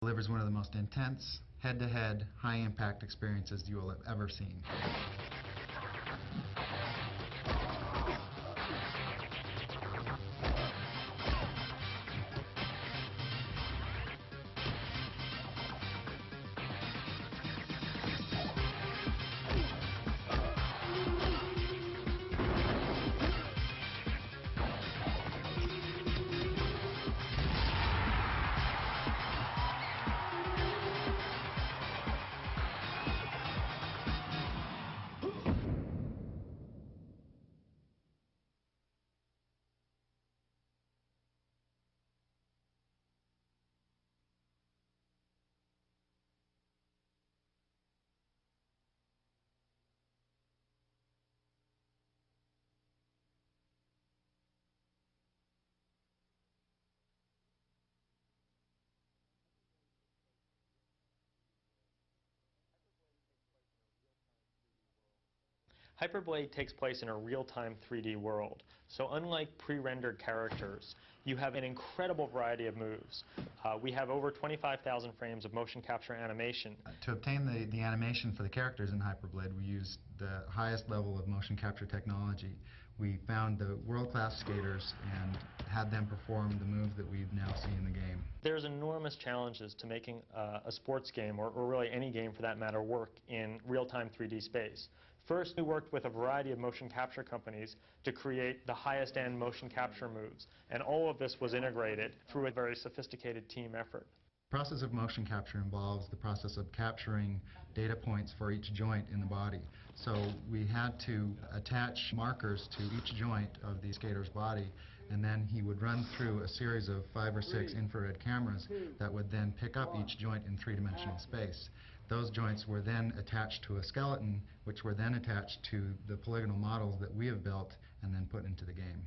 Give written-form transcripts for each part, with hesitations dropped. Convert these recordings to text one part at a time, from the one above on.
Delivers one of the most intense, head-to-head, high-impact experiences you will have ever seen. Hyperblade takes place in a real-time 3D world. So unlike pre-rendered characters, you have an incredible variety of moves. We have over 25,000 frames of motion capture animation. To obtain the animation for the characters in Hyperblade, we used the highest level of motion capture technology. We found the world-class skaters and had them perform the moves that we now see in the game. There's enormous challenges to making a sports game, or really any game for that matter, work in real-time 3D space. First, we worked with a variety of motion capture companies to create the highest-end motion capture moves, and all of this was integrated through a very sophisticated team effort. The process of motion capture involves the process of capturing data points for each joint in the body. So we had to attach markers to each joint of the skater's body, and then he would run through a series of 5 or 6 infrared cameras that would then pick up each joint in 3-dimensional space. Those joints were then attached to a skeleton, which were then attached to the polygonal models that we have built and then put into the game.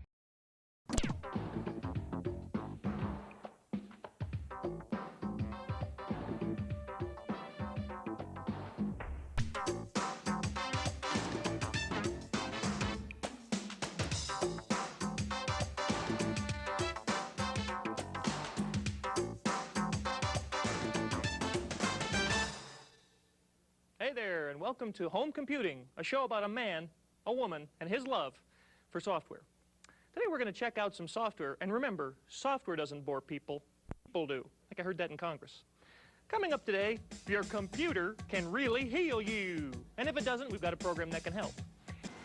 Hey there, and welcome to Home Computing, a show about a man, a woman, and his love for software. Today we're going to check out some software, and remember, software doesn't bore people, people do. I think I heard that in Congress. Coming up today, your computer can really heal you. And if it doesn't, we've got a program that can help.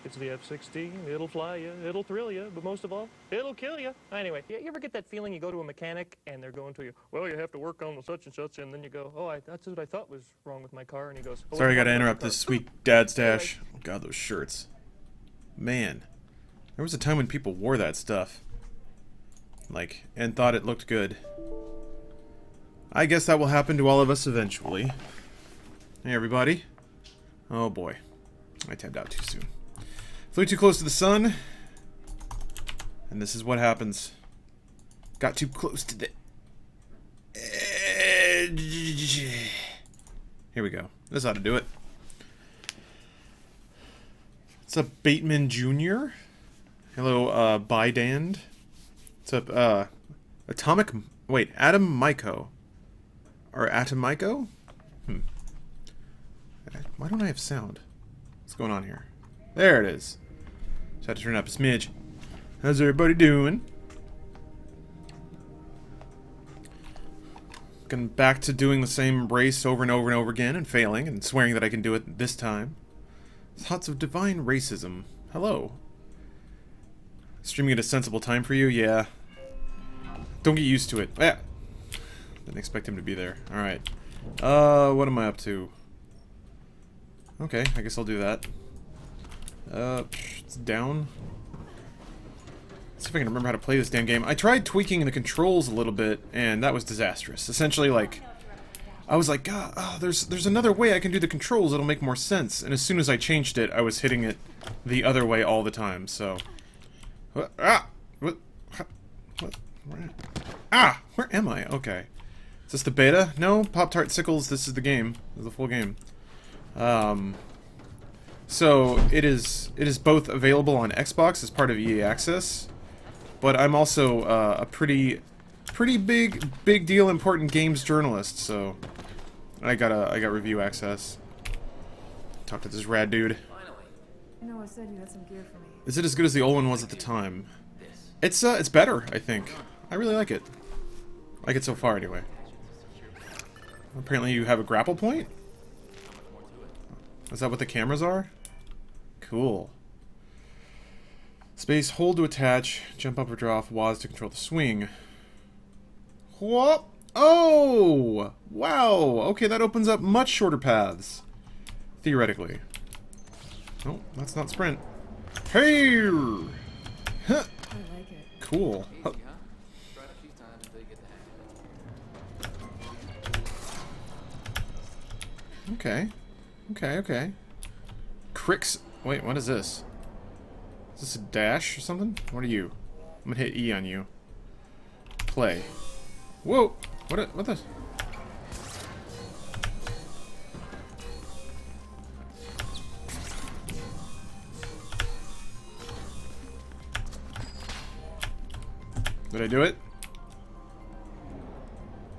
It's the F-16, it'll fly you, it'll thrill you, but most of all, it'll kill you. Anyway, you ever get that feeling you go to a mechanic and they're going to you, well, you have to work on the such and such, and then you go, oh, that's what I thought was wrong with my car, and he goes, oh, sorry, I gotta interrupt this sweet dad stash. Oh god, those shirts. Man, there was a time when people wore that stuff. Like, and thought it looked good. I guess that will happen to all of us eventually. Hey everybody. Oh boy, I tabbed out too soon. Flew too close to the sun, and this is what happens. Got too close to the edge. Here we go. This ought to do it. What's up, Bateman Jr.? Hello, Bidand. What's up, Atomic... Wait, Atom Myco. Or Atomico? Why don't I have sound? What's going on here? There it is. Just had to turn up a smidge. How's everybody doing? Going back to doing the same race over and over and over again and failing and swearing that I can do it this time. Thoughts of divine racism. Hello. Streaming at a sensible time for you? Yeah. Don't get used to it. Ah. Didn't expect him to be there. Alright. What am I up to? Okay, I guess I'll do that. It's down. Let's see if I can remember how to play this damn game. I tried tweaking the controls a little bit, and that was disastrous. Essentially, like, I was like, God, oh, there's another way I can do the controls that'll make more sense. And as soon as I changed it, I was hitting it the other way all the time, so... Where am I? Okay. Is this the beta? No, Pop-Tart Sickles, this is the game. This is the full game. So it is both available on Xbox as part of EA Access, but I'm also a pretty pretty big deal, important games journalist. So I got review access. Talk to this rad dude. Noah said you had some gear for me. Is it as good as the old one was at the time? It's better, I think. I really like it. Like it so far, anyway. Apparently you have a grapple point? Is that what the cameras are? Cool. Space, hold to attach, jump up or draw off WASD to control the swing. What? Oh! Wow! Okay, that opens up much shorter paths. Theoretically. Oh, that's not sprint. Hey! Huh. I like it. Cool. Huh. Okay. Okay. Cricks. Wait, what is this? Is this a dash or something? What are you? I'm gonna hit E on you. Play. Whoa! What the? Did I do it?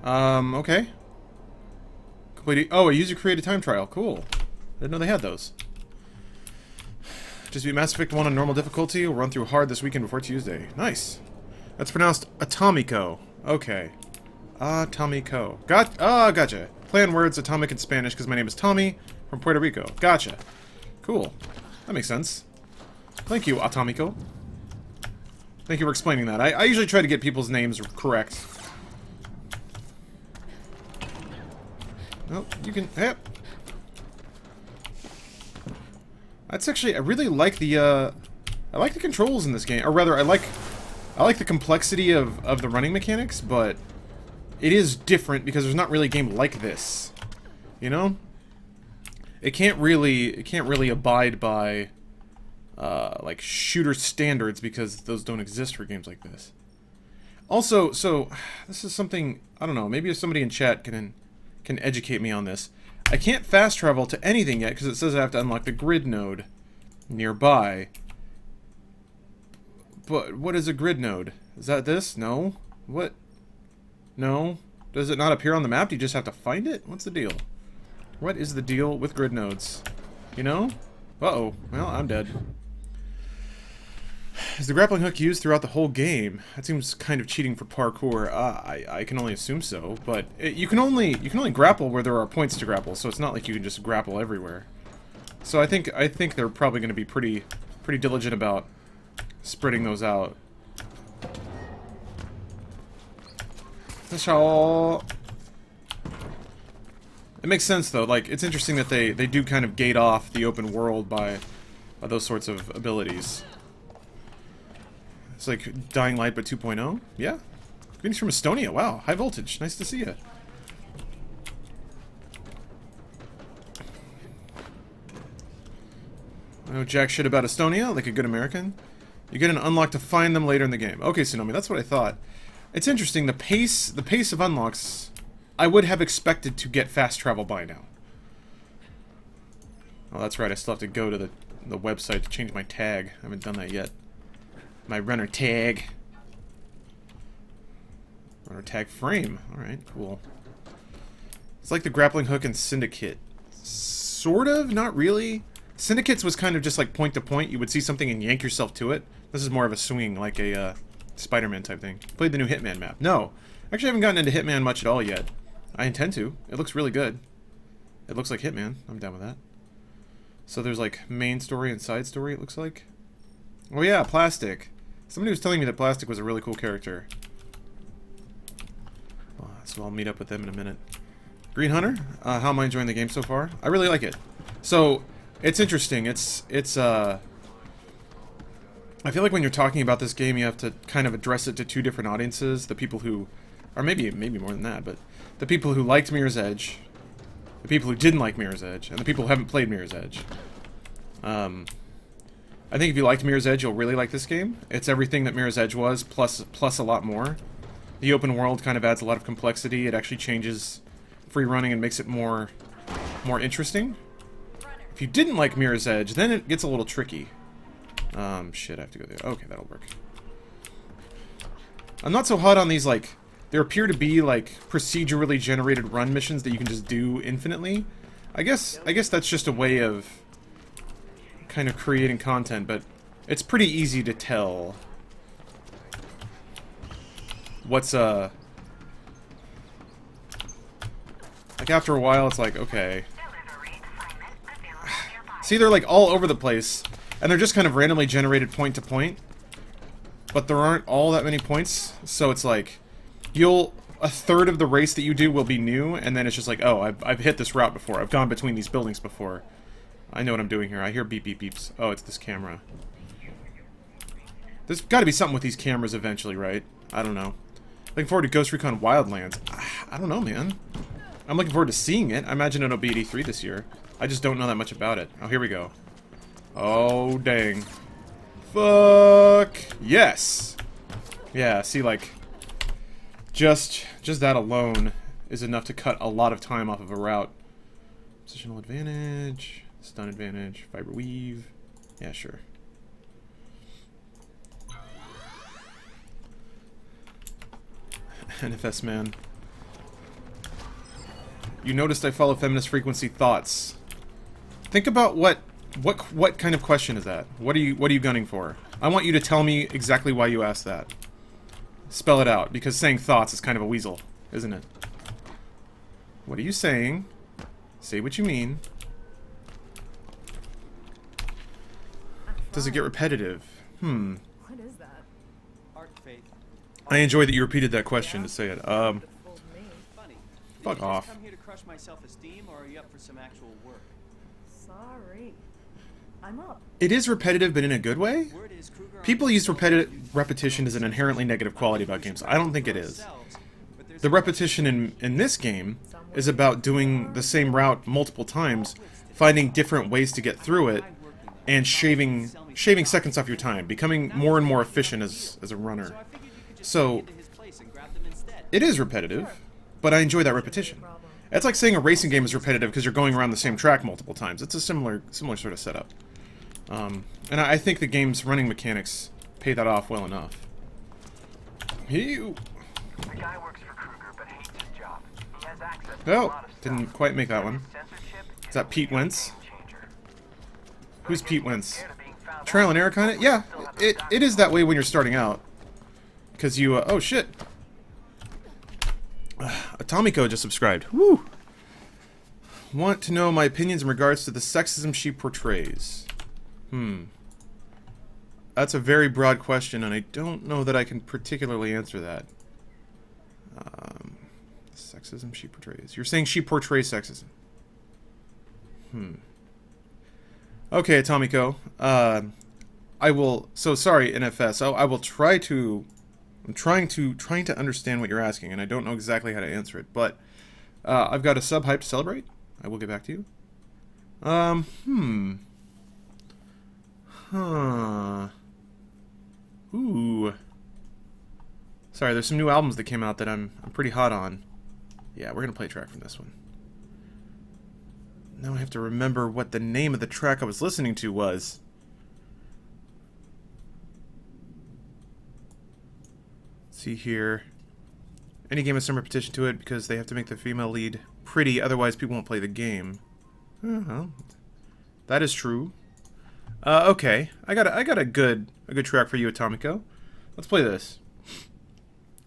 Okay. Oh, a user created time trial. Cool. Didn't know they had those. Just be Mass Effect 1 on normal difficulty. We'll run through hard this weekend before Tuesday. Nice. That's pronounced Atomico. Okay. Atomico. Gotcha. Play on words atomic in Spanish because my name is Tommy from Puerto Rico. Gotcha. Cool. That makes sense. Thank you, Atomico. Thank you for explaining that. I usually try to get people's names correct. Oh, you can... Yep. That's actually... I really like the, I like the controls in this game. Or rather, I like the complexity of the running mechanics, but it is different because there's not really a game like this. You know? It can't really abide by, like, shooter standards because those don't exist for games like this. Also, so, this is something... I don't know, maybe if somebody in chat can educate me on this. I can't fast travel to anything yet because it says I have to unlock the grid node nearby. But what is a grid node? Is that this? No? What? No? Does it not appear on the map? Do you just have to find it? What's the deal? What is the deal with grid nodes? You know? Uh-oh. Well, I'm dead. Is the grappling hook used throughout the whole game? That seems kind of cheating for parkour. I can only assume so, but you can only grapple where there are points to grapple, so it's not like you can just grapple everywhere. So I think they're probably going to be pretty diligent about spreading those out. It makes sense though. Like, it's interesting that they do kind of gate off the open world by those sorts of abilities. It's like Dying Light but 2.0? Yeah. Greetings from Estonia. Wow, high voltage. Nice to see you. I know jack shit about Estonia, like a good American. You get an unlock to find them later in the game. Okay, Tsunami, that's what I thought. It's interesting, the pace of unlocks, I would have expected to get fast travel by now. Oh, that's right, I still have to go to the website to change my tag. I haven't done that yet. My runner tag. Runner tag frame. Alright, cool. It's like the grappling hook in Syndicate. Sort of, not really. Syndicate's was kind of just like point to point. You would see something and yank yourself to it. This is more of a swing, like a Spider-Man type thing. Played the new Hitman map. No. Actually, I haven't gotten into Hitman much at all yet. I intend to. It looks really good. It looks like Hitman. I'm down with that. So there's like main story and side story, it looks like. Oh yeah, Plastic. Somebody was telling me that Plastic was a really cool character. So I'll meet up with them in a minute. Green Hunter, how am I enjoying the game so far? I really like it. So, it's interesting. It's I feel like when you're talking about this game, you have to kind of address it to two different audiences. The people who, or maybe more than that, but the people who liked Mirror's Edge, the people who didn't like Mirror's Edge, and the people who haven't played Mirror's Edge. I think if you liked Mirror's Edge, you'll really like this game. It's everything that Mirror's Edge was, plus a lot more. The open world kind of adds a lot of complexity. It actually changes free running and makes it more interesting. If you didn't like Mirror's Edge, then it gets a little tricky. Shit, I have to go there. Okay, that'll work. I'm not so hot on these, like, there appear to be like procedurally generated run missions that you can just do infinitely. I guess that's just a way of kind of creating content, but it's pretty easy to tell what's like after a while it's like, okay. See, they're like all over the place and they're just kind of randomly generated point to point. But there aren't all that many points, so it's like a third of the race that you do will be new, and then it's just like, oh, I've hit this route before. I've gone between these buildings before. I know what I'm doing here. I hear beep beep beeps. Oh, it's this camera. There's got to be something with these cameras eventually, right? I don't know. Looking forward to Ghost Recon Wildlands. I don't know, man. I'm looking forward to seeing it. I imagine it'll be at E3 this year. I just don't know that much about it. Oh, here we go. Oh, dang. Fuck yes. Yeah, see, like just that alone is enough to cut a lot of time off of a route. Positional advantage, stun advantage, fiber weave. Yeah, sure. NFS man. You noticed I follow feminist frequency thoughts. Think about what kind of question is that? What are you gunning for? I want you to tell me exactly why you asked that. Spell it out, because saying thoughts is kind of a weasel, isn't it? What are you saying? Say what you mean. Does it get repetitive? What is that? I enjoy that you repeated that question to say it. Fuck off. Come here to crush my self-esteem, or are you up for some actual work? Sorry. I'm up. It is repetitive, but in a good way? People use repetition as an inherently negative quality about games. I don't think it is. The repetition in this game is about doing the same route multiple times, finding different ways to get through it, and shaving seconds off your time, becoming more and more efficient as a runner. So, it is repetitive, but I enjoy that repetition. It's like saying a racing game is repetitive because you're going around the same track multiple times. It's a similar sort of setup. And I think the game's running mechanics pay that off well enough. The guy works for Kruger, but hates his job. He has access to a lot of stuff. Didn't quite make that one. Is that Pete Wentz? Who's Pete Wentz? Trial and error kind of? Yeah, it is that way when you're starting out. Because you, oh shit. Atomico just subscribed. Woo! Want to know my opinions in regards to the sexism she portrays. That's a very broad question, and I don't know that I can particularly answer that. Sexism she portrays. You're saying she portrays sexism. Okay, Atomico. I will. So sorry, NFS. I will try to. I'm trying to understand what you're asking, and I don't know exactly how to answer it. But I've got a sub hype to celebrate. I will get back to you. Ooh. Sorry, there's some new albums that came out that I'm pretty hot on. Yeah, we're gonna play a track from this one. Now I have to remember what the name of the track I was listening to was. Let's see here. Any game has some repetition to it because they have to make the female lead pretty, otherwise people won't play the game. Well, that is true. Okay, I got a good track for you, Atomico. Let's play this.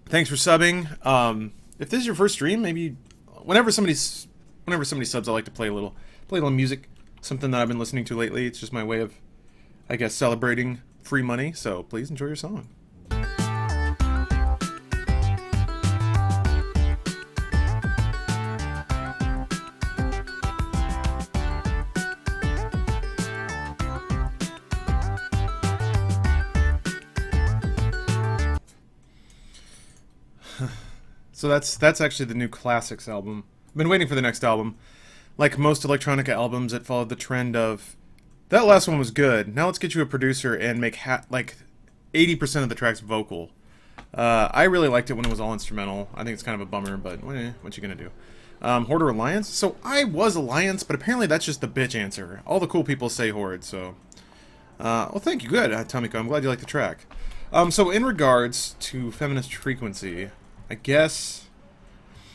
Thanks for subbing. If this is your first stream, maybe whenever somebody subs, I like to play a little music. Something that I've been listening to lately. It's just my way of, I guess, celebrating free money. So please enjoy your song. So that's actually the new Classics album. I've been waiting for the next album. Like most electronica albums, it followed the trend of, that last one was good, now let's get you a producer and make like 80% of the tracks vocal. I really liked it when it was all instrumental. I think it's kind of a bummer, but what you gonna do? Horde or Alliance? So I was Alliance, but apparently that's just the bitch answer. All the cool people say Horde, so... well, thank you. Good, Tomiko. I'm glad you like the track. So in regards to feminist frequency, I guess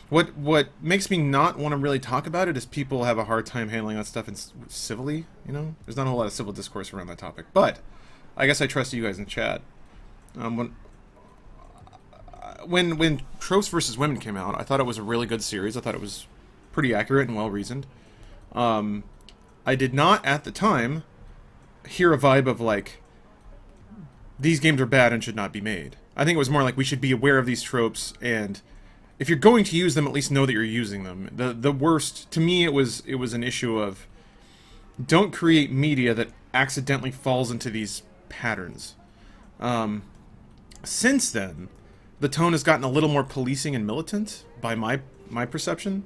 what makes me not want to really talk about it is people have a hard time handling that stuff civilly, you know? There's not a whole lot of civil discourse around that topic. But I guess I trust you guys in chat. When Tropes vs. Women came out, I thought it was a really good series. I thought it was pretty accurate and well-reasoned. I did not, at the time, hear a vibe of, like, these games are bad and should not be made. I think it was more like we should be aware of these tropes, and if you're going to use them, at least know that you're using them. The worst, to me, it was an issue of don't create media that accidentally falls into these patterns. Since then, the tone has gotten a little more policing and militant, by my perception.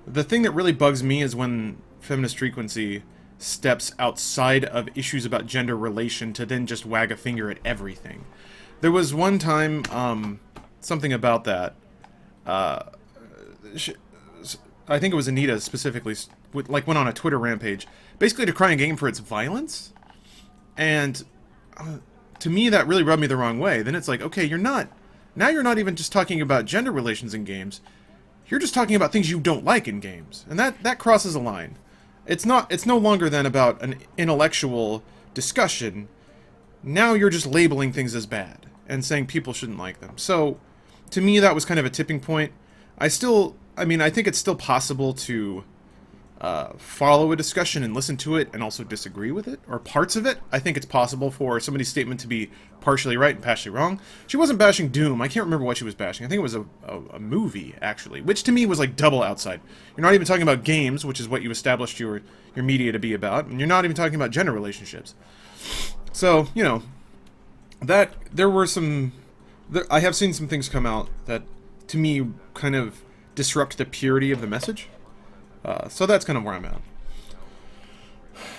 The thing that really bugs me is when feminist frequency steps outside of issues about gender relation to then just wag a finger at everything. There was one time, something about that. I think it was Anita specifically, like went on a Twitter rampage, basically decrying a game for its violence. And to me, that really rubbed me the wrong way. Then it's like, okay, you're not even just talking about gender relations in games. You're just talking about things you don't like in games, and that crosses a line. It's no longer then about an intellectual discussion. Now you're just labeling things as bad and saying people shouldn't like them. So, to me, that was kind of a tipping point. I think it's still possible to follow a discussion and listen to it and also disagree with it, or parts of it. I think it's possible for somebody's statement to be partially right and partially wrong. She wasn't bashing Doom. I can't remember what she was bashing. I think it was a movie, actually, which to me was like double outside. You're not even talking about games, which is what you established your media to be about, and you're not even talking about gender relationships. So, you know, that there were some... I have seen some things come out that, to me, kind of disrupt the purity of the message. So that's kind of where I'm at.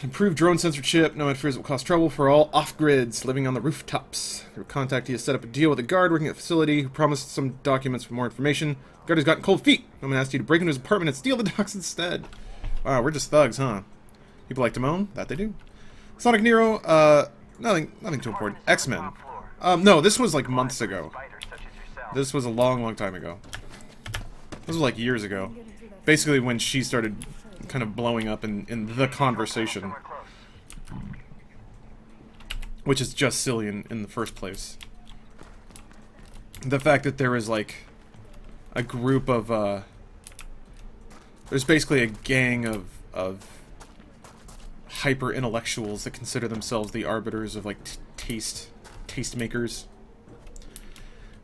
Improved drone censorship. No interference will cause trouble for all off-grids living on the rooftops. Through contact, he has set up a deal with a guard working at the facility who promised some documents for more information. The guard has gotten cold feet. No one asked you to break into his apartment and steal the docs instead. Wow, we're just thugs, huh? People like to moan? That they do. Sonic Nero, nothing too important. X-Men. No, this was like months ago. This was a long time ago. This was like years ago. Basically when she started kind of blowing up in the conversation. Which is just silly in the first place. The fact that there is like a group of, there's basically a gang of hyper-intellectuals that consider themselves the arbiters of like tastemakers.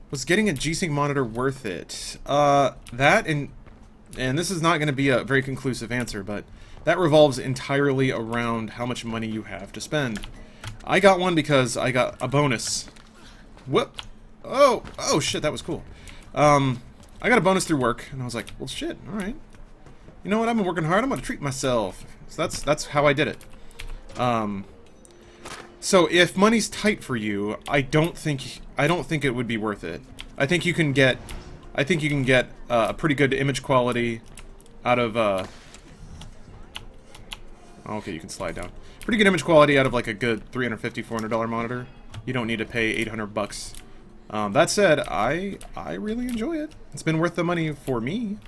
Was getting a G-Sync monitor worth it? That and this is not going to be a very conclusive answer, but that revolves entirely around how much money you have to spend. I got one because I got a bonus. Whoop! Oh shit, that was cool. I got a bonus through work, and I was like, well, shit, all right. You know what? I've been working hard. I'm gonna treat myself. So that's how I did it. So if money's tight for you, I don't think it would be worth it. I think you can get a pretty good image quality out of okay, you can slide down. Pretty good image quality out of like a good $350, $400 monitor. You don't need to pay $800. That said, I really enjoy it. It's been worth the money for me.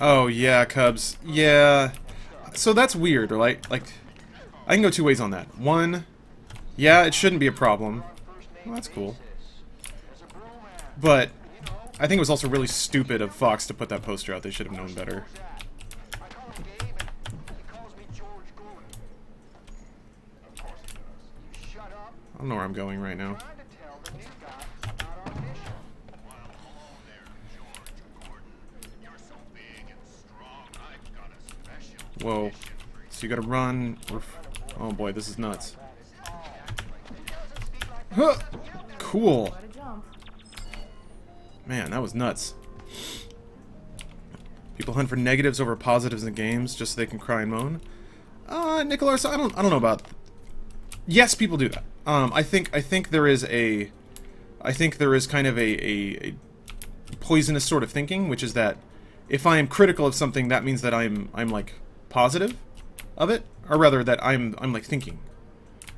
Oh yeah, Cubs. Yeah. So that's weird, right? Like, I can go two ways on that. One, yeah, it shouldn't be a problem. Well, that's cool. But I think it was also really stupid of Fox to put that poster out. They should have known better. I don't know where I'm going right now. Whoa. So you gotta run. Oh boy, this is nuts. Huh. Cool. Man, that was nuts. People hunt for negatives over positives in games just so they can cry and moan. Nicholas, I don't know about. Yes, people do that. I think there is kind of a poisonous sort of thinking, which is that if I am critical of something, that means that I'm like positive. of it, or rather that I'm like thinking.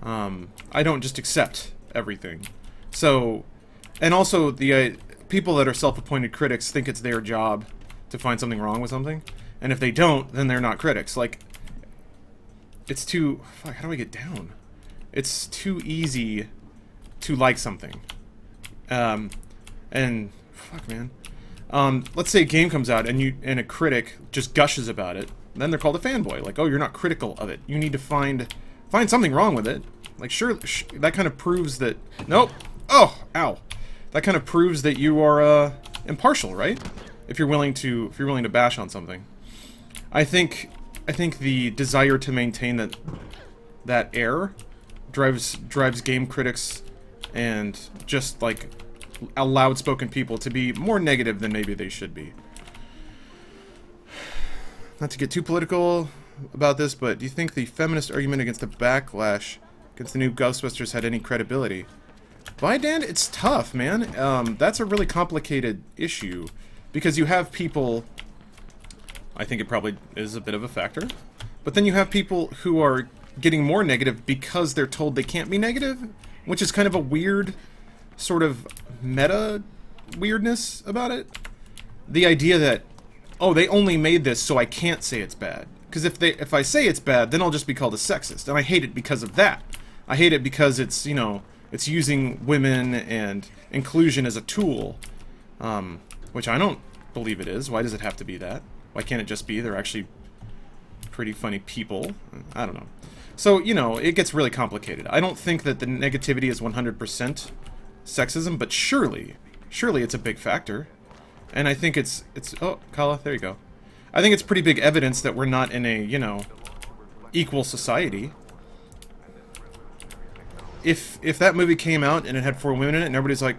I don't just accept everything. So, and also the people that are self-appointed critics think it's their job to find something wrong with something, and if they don't, then they're not critics. Like, it's too... Fuck, how do I get down? It's too easy to like something. And... Fuck, man. Let's say a game comes out and a critic just gushes about it, then they're called a fanboy. Like, oh, you're not critical of it. You need to find something wrong with it. Like, sure, that kind of proves that... Nope! Oh! Ow! That kind of proves that you are, impartial, right? If you're willing to bash on something. I think the desire to maintain that air drives game critics and just like loud-spoken people to be more negative than maybe they should be. Not to get too political about this, but do you think the feminist argument against the backlash against the new Ghostbusters had any credibility? Why, Dan? It's tough, man. That's a really complicated issue because you have people... I think it probably is a bit of a factor. But then you have people who are getting more negative because they're told they can't be negative, which is kind of a weird sort of meta weirdness about it. The idea that, oh, they only made this so I can't say it's bad. Because if I say it's bad, then I'll just be called a sexist. And I hate it because of that. I hate it because it's, you know, it's using women and inclusion as a tool. Which I don't believe it is. Why does it have to be that? Why can't it just be they're actually pretty funny people? I don't know. So, you know, it gets really complicated. I don't think that the negativity is 100% sexism, but surely it's a big factor. And I think it's oh, Kala, there you go. I think it's pretty big evidence that we're not in a, you know, equal society. If that movie came out and it had 4 women in it and everybody's like,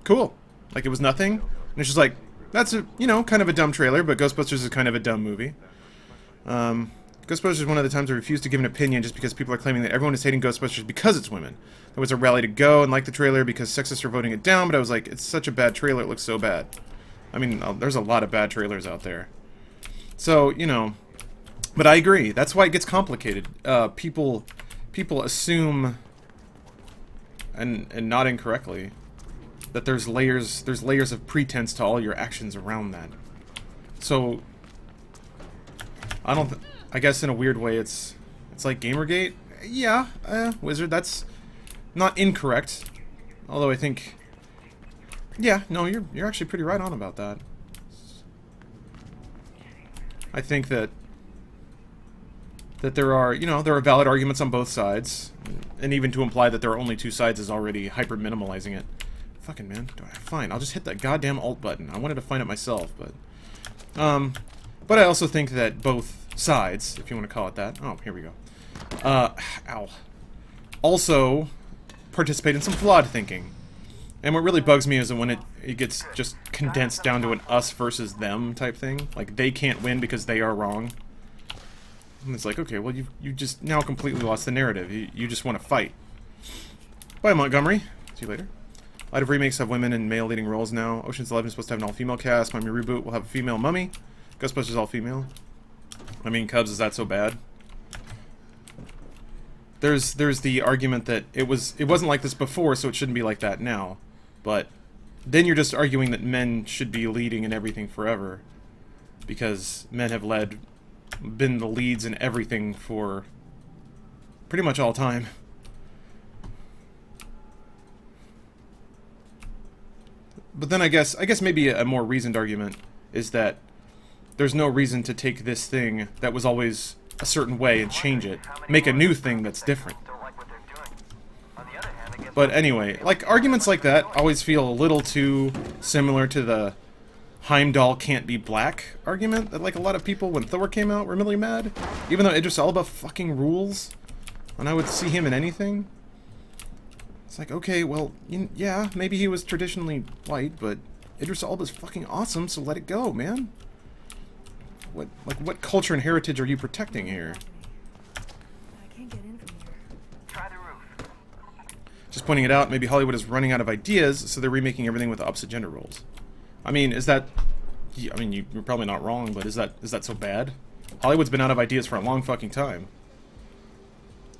cool, like it was nothing, and it's just like, that's a, you know, kind of a dumb trailer, but Ghostbusters is kind of a dumb movie. Ghostbusters is one of the times I refused to give an opinion just because people are claiming that everyone is hating Ghostbusters because it's women. There was a rally to go and like the trailer because sexists are voting it down, but I was like, it's such a bad trailer, it looks so bad. I mean, there's a lot of bad trailers out there. So, you know, but I agree. That's why it gets complicated. People assume, and not incorrectly, that there's layers of pretense to all your actions around that. So, I guess in a weird way it's like Gamergate. Yeah, Wizard, that's not incorrect. Although I think, yeah, no, you're actually pretty right on about that. I think that there are, you know, there are valid arguments on both sides, and even to imply that there are only 2 sides is already hyper minimalizing it. Fucking man, fine, I'll just hit that goddamn alt button. I wanted to find it myself, but I also think that both sides, if you want to call it that. Oh, here we go. Ow. Also participate in some flawed thinking. And what really bugs me is when it gets just condensed down to an us versus them type thing. Like, they can't win because they are wrong. And it's like, okay, well, you just now completely lost the narrative. You just want to fight. Bye, Montgomery. See you later. A lot of remakes have women in male leading roles now. Ocean's 11 is supposed to have an all-female cast. Mummy Reboot will have a female mummy. Ghostbusters all-female. I mean, Cubs, is that so bad? There's the argument that it wasn't like this before, so it shouldn't be like that now. But then you're just arguing that men should be leading in everything forever, because men have been the leads in everything for pretty much all time. But then I guess maybe a more reasoned argument is that there's no reason to take this thing that was always a certain way and change it, make a new thing that's different. But anyway, like, arguments like that always feel a little too similar to the Heimdall can't be black argument that, like, a lot of people, when Thor came out, were really mad. Even though Idris Elba fucking rules, and I would see him in anything. It's like, okay, well, yeah, maybe he was traditionally white, but Idris Elba's fucking awesome, so let it go, man. What culture and heritage are you protecting here? I can't get in from here. Try the roof. Just pointing it out, maybe Hollywood is running out of ideas, so they're remaking everything with opposite gender roles. I mean, is that... I mean, you're probably not wrong, but is that so bad? Hollywood's been out of ideas for a long fucking time.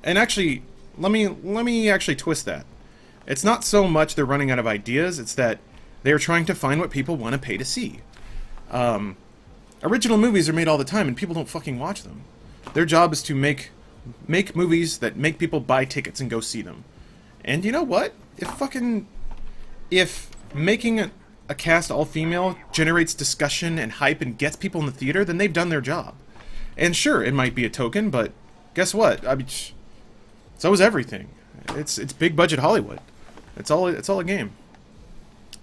And actually, let me actually twist that. It's not so much they're running out of ideas, it's that they're trying to find what people want to pay to see. Original movies are made all the time, and people don't fucking watch them. Their job is to make movies that make people buy tickets and go see them. And you know what? If making a cast all-female generates discussion and hype and gets people in the theater, then they've done their job. And sure, it might be a token, but guess what? I mean, so is everything. It's big budget Hollywood. It's all a game.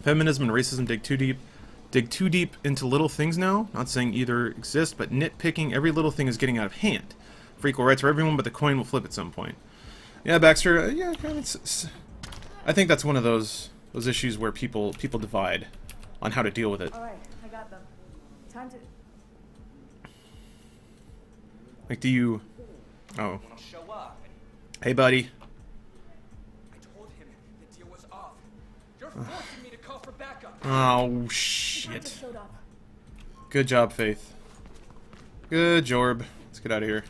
Feminism and racism dig too deep into little things now. Not saying either exist, but nitpicking every little thing is getting out of hand. For equal rights for everyone, but the coin will flip at some point. Yeah, Baxter. Yeah, I think that's one of those issues where people divide on how to deal with it. All right, I got them. Time to. Like, do you? Oh. Show up. Hey, buddy. I told him the deal was off. You're forcing me to call for backup. Oh shit. Showed up. Good job, Faith. Good job. Let's get out of here.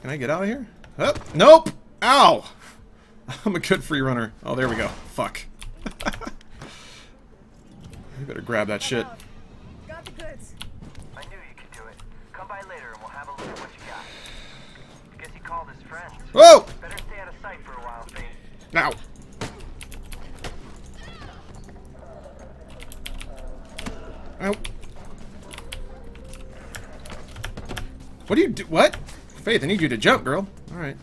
Can I get out of here? Oh, nope! Ow! I'm a good free runner. Oh, there we go. Fuck. You better grab that shit. Got the goods. I knew you could do it. Come by later and we'll have a look at what you got. Guess he called his friends. Whoa! Better stay out of sight for a while, Faith. Ow! Ow. What do you do? What? Faith, I need you to jump, girl. Alright.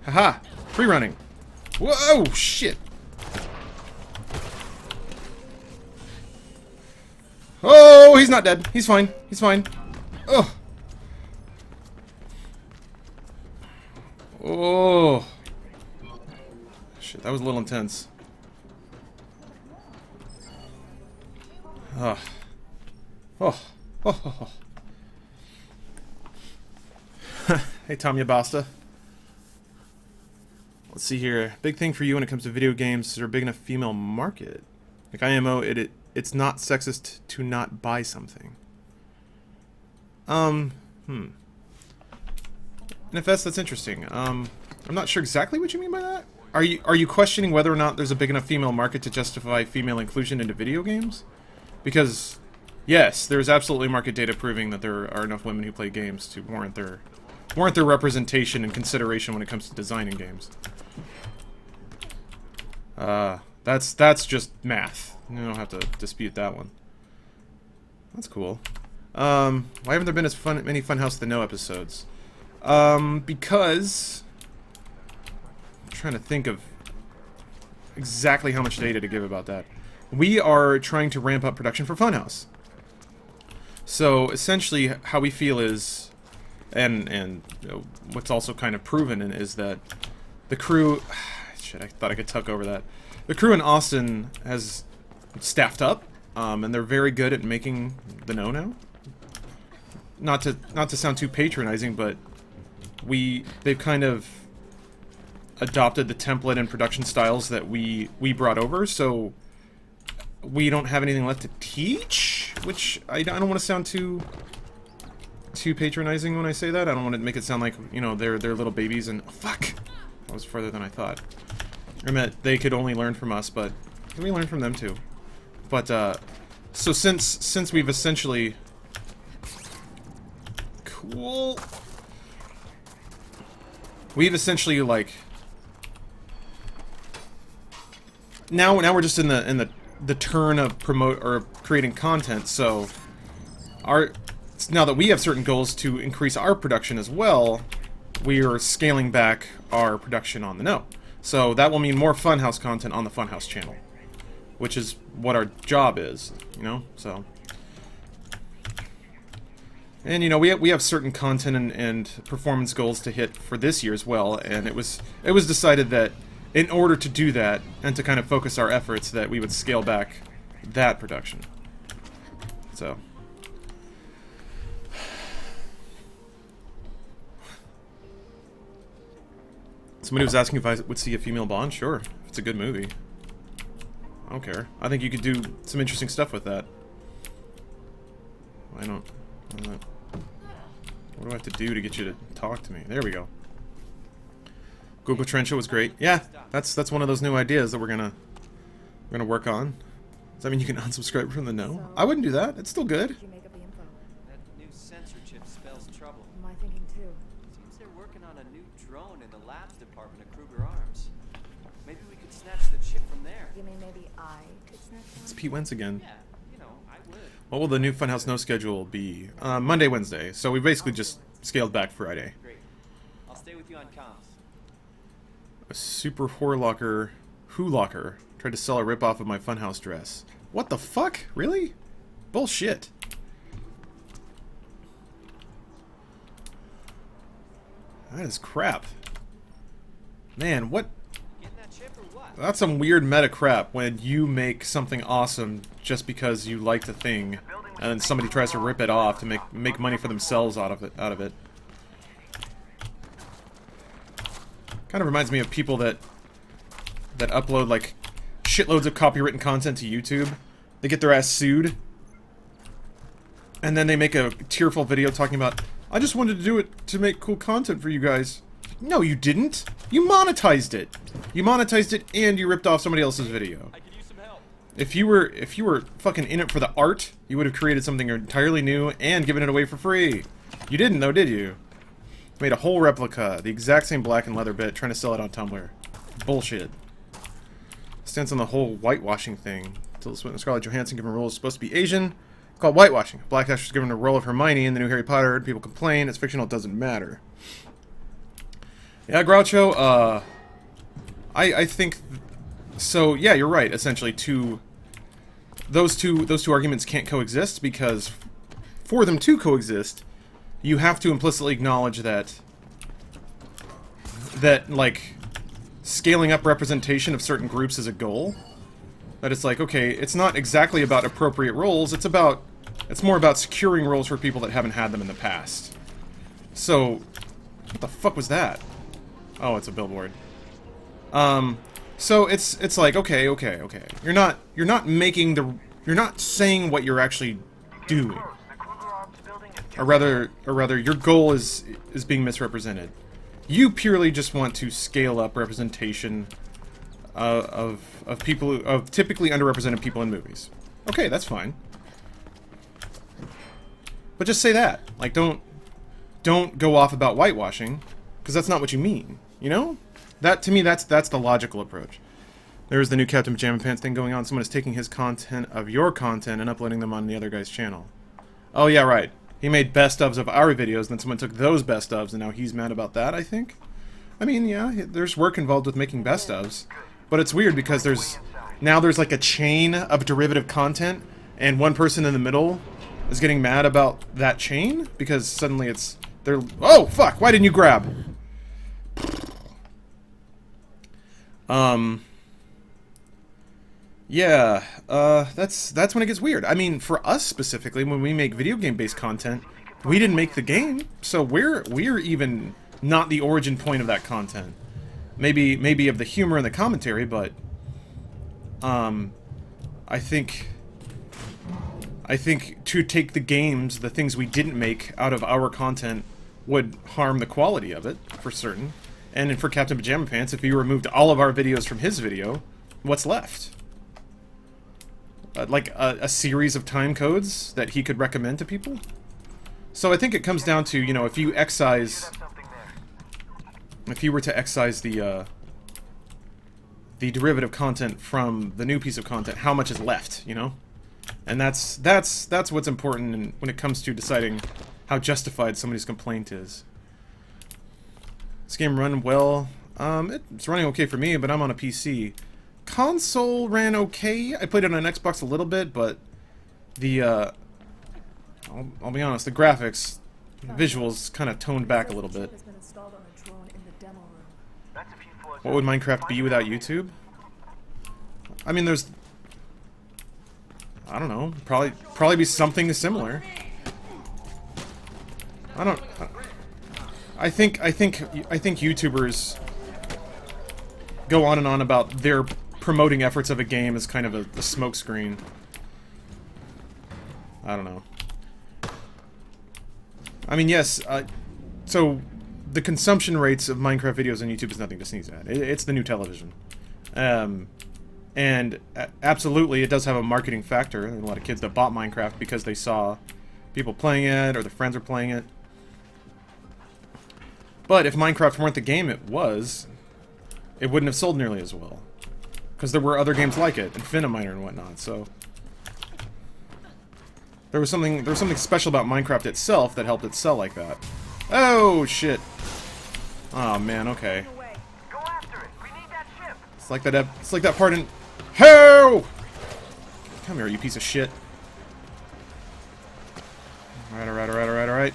Haha! Free running. Whoa! Shit! Oh, he's not dead. He's fine. He's fine. Oh. Oh. Shit, that was a little intense. Oh. Oh. Oh. Hey, Tanya Basta. Let's see here. Big thing for you when it comes to video games. Is there a big enough female market? Like IMO, it's not sexist to not buy something. NFS, that's interesting. I'm not sure exactly what you mean by that. Are you questioning whether or not there's a big enough female market to justify female inclusion into video games? Because yes, there's absolutely market data proving that there are enough women who play games to warrant their representation and consideration when it comes to designing games. That's just math. You don't have to dispute that one. That's cool. Why haven't there been many Funhouse the No episodes? Because I'm trying to think of exactly how much data to give about that. We are trying to ramp up production for Funhouse. So essentially, how we feel is, and you know, what's also kind of proven is that the crew. Shit, I thought I could tuck over that. The crew in Austin has staffed up, and they're very good at making the No now. Not to sound too patronizing, but they've kind of adopted the template and production styles that we brought over, so we don't have anything left to teach, which I don't want to sound too patronizing when I say that. I don't want to make it sound like, you know, they're little babies and fuck, that was further than I thought. I meant they could only learn from us, but can we learn from them too? But so since we've essentially we've essentially like now we're just in the turn of creating content. So now that we have certain goals to increase our production as well, we are scaling back our production on the No. So that will mean more Funhouse content on the Funhouse channel, which is what our job is, you know. So, and you know, we have certain content and performance goals to hit for this year as well, and it was decided that in order to do that and to kind of focus our efforts, that we would scale back that production. So. Somebody was asking if I would see a female Bond. Sure, if it's a good movie. I don't care. I think you could do some interesting stuff with that. Why not? What do I have to do to get you to talk to me? There we go. Google Trencher was great. Yeah, that's one of those new ideas that we're gonna work on. Does that mean you can unsubscribe from the no? I wouldn't do that. It's still good. Did you make up the info? That new sensor chip spells trouble. My thinking too. Seems they're working on a new drone in the labs department of Kruger Arms. Maybe we could snatch the chip from there. You mean maybe I could snatch one? It's Pete Wentz again. Yeah, you know, I would. What will the new Funhouse No schedule be? Monday, Wednesday. So we basically just scaled back Friday. Great. I'll stay with you on comms. A super whore locker, who locker, tried to sell a ripoff of my Funhouse dress. What the fuck? Really? Bullshit. That is crap. Man, what? Getting that chip or what? That's some weird meta crap when you make something awesome just because you like the thing, and then somebody tries to rip it off to make money for themselves out of it. Kind of reminds me of people that upload like shitloads of copywritten content to YouTube. They get their ass sued, and then they make a tearful video talking about, I just wanted to do it to make cool content for you guys. No, you didn't. You monetized it. You monetized it, and you ripped off somebody else's video. I could use some help. If you were fucking in it for the art, you would have created something entirely new and given it away for free. You didn't, though, did you? Made a whole replica, the exact same black and leather bit, trying to sell it on Tumblr. Bullshit. Stands on the whole whitewashing thing. Tilda Swinton and Scarlett Johansson given a role is supposed to be Asian. Called whitewashing. Black actress given a role of Hermione in the new Harry Potter. People complain. It's fictional. It doesn't matter. Yeah, Groucho. I think. So yeah, you're right. Essentially, those two arguments can't coexist, because for them to coexist, you have to implicitly acknowledge that like scaling up representation of certain groups is a goal. That it's like, okay, it's not exactly about appropriate roles, it's more about securing roles for people that haven't had them in the past. So, what the fuck was that? Oh, it's a billboard. So it's like, okay. You're not saying what you're actually doing. Or rather, your goal is being misrepresented. You purely just want to scale up representation of typically underrepresented people in movies. Okay, that's fine. But just say that. Like, don't go off about whitewashing, because that's not what you mean. You know? That, to me, that's the logical approach. There's the new Captain Pajama Pants thing going on. Someone is taking his content of your content and uploading them on the other guy's channel. Oh yeah, right. He made best ofs of our videos, then someone took those best ofs, and now he's mad about that, I think. I mean, yeah, there's work involved with making best ofs, but it's weird because there's like a chain of derivative content, and one person in the middle is getting mad about that chain because suddenly oh fuck, why didn't you grab? Yeah, that's when it gets weird. I mean, for us specifically, when we make video game-based content, we didn't make the game, so we're even not the origin point of that content. Maybe of the humor and the commentary, but I think to take the games, the things we didn't make out of our content, would harm the quality of it, for certain. And for Captain Pajama Pants, if he removed all of our videos from his video, what's left? Like a series of time codes that he could recommend to people? So I think it comes down to, you know, if you were to excise the derivative content from the new piece of content, how much is left, you know? And that's what's important when it comes to deciding how justified somebody's complaint is. This game run well. It's running okay for me, but I'm on a PC. Console ran okay. I played it on Xbox a little bit, but the I'll be honest, the graphics, the visuals kind of toned back a little bit. What would Minecraft be without YouTube? I mean, I don't know, probably be something similar. I think YouTubers go on and on about their promoting efforts of a game as kind of a smokescreen. I don't know. I mean, yes, so the consumption rates of Minecraft videos on YouTube is nothing to sneeze at. It's the new television. And absolutely, it does have a marketing factor. There are a lot of kids that bought Minecraft because they saw people playing it, or their friends were playing it. But if Minecraft weren't the game it was, it wouldn't have sold nearly as well. Because there were other games like it, Infiniminer and whatnot, so... There was something special about Minecraft itself that helped it sell like that. Oh, shit. Oh, man, okay. Go after it. We need that ship. It's like that part in... Ho! Come here, you piece of shit. Alright.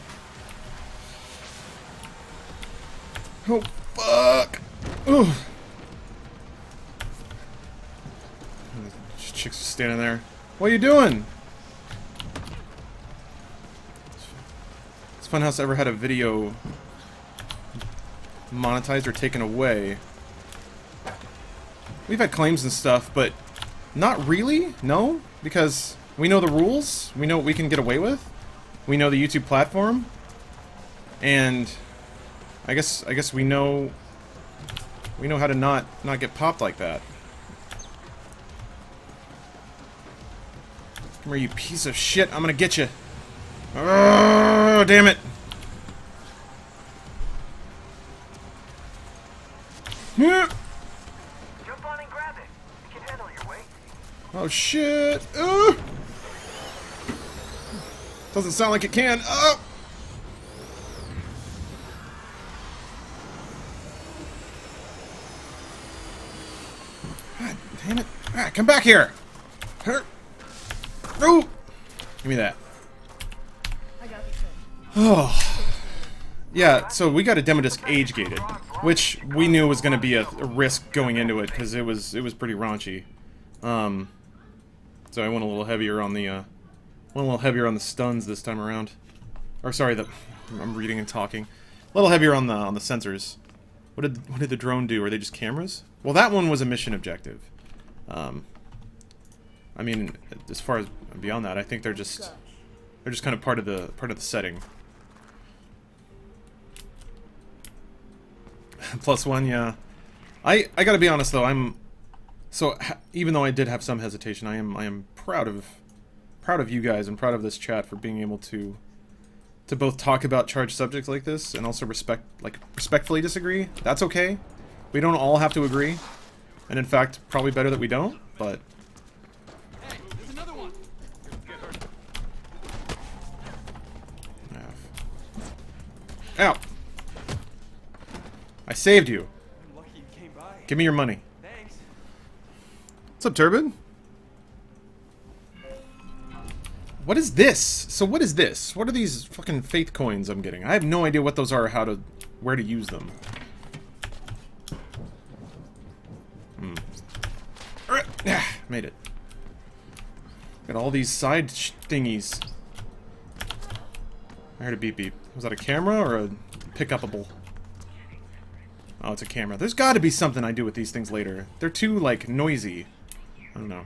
Oh, fuck! Ugh. This chick's just standing there. What are you doing? Has Funhouse ever had a video monetized or taken away? We've had claims and stuff, but not really, no? Because we know the rules, we know what we can get away with, we know the YouTube platform, and I guess we know how to not get popped like that. Come here, you piece of shit, I'm gonna get you. Oh, damn it. Jump on and grab it. You can handle your weight. Oh shit! Doesn't sound like it can. Oh! God damn it! Ah, come back here! No! Give me that. I got this. Oh. Yeah, so we got a demo disc age gated, which we knew was going to be a risk going into it because it was pretty raunchy. So I went a little heavier on the stuns this time around. Or sorry, I'm reading and talking. A little heavier on the sensors. What did the drone do? Are they just cameras? Well, that one was a mission objective. I mean, as far as beyond that, I think they're just kind of part of the setting. +1, yeah. I gotta be honest though, even though I did have some hesitation, I am proud of you guys and proud of this chat for being able to both talk about charged subjects like this and also respectfully disagree. That's okay. We don't all have to agree, and in fact, probably better that we don't. But Hey, there's another one. ow! I saved you. I'm lucky you came by. Give me your money. Thanks. What's up, Turbid? What is this? So what is this? What are these fucking faith coins I'm getting? I have no idea what those are or where to use them. Made it. Got all these side thingies. I heard a beep beep. Was that a camera or a pick-upable? Oh, it's a camera. There's got to be something I do with these things later. They're too, like, noisy. I don't know.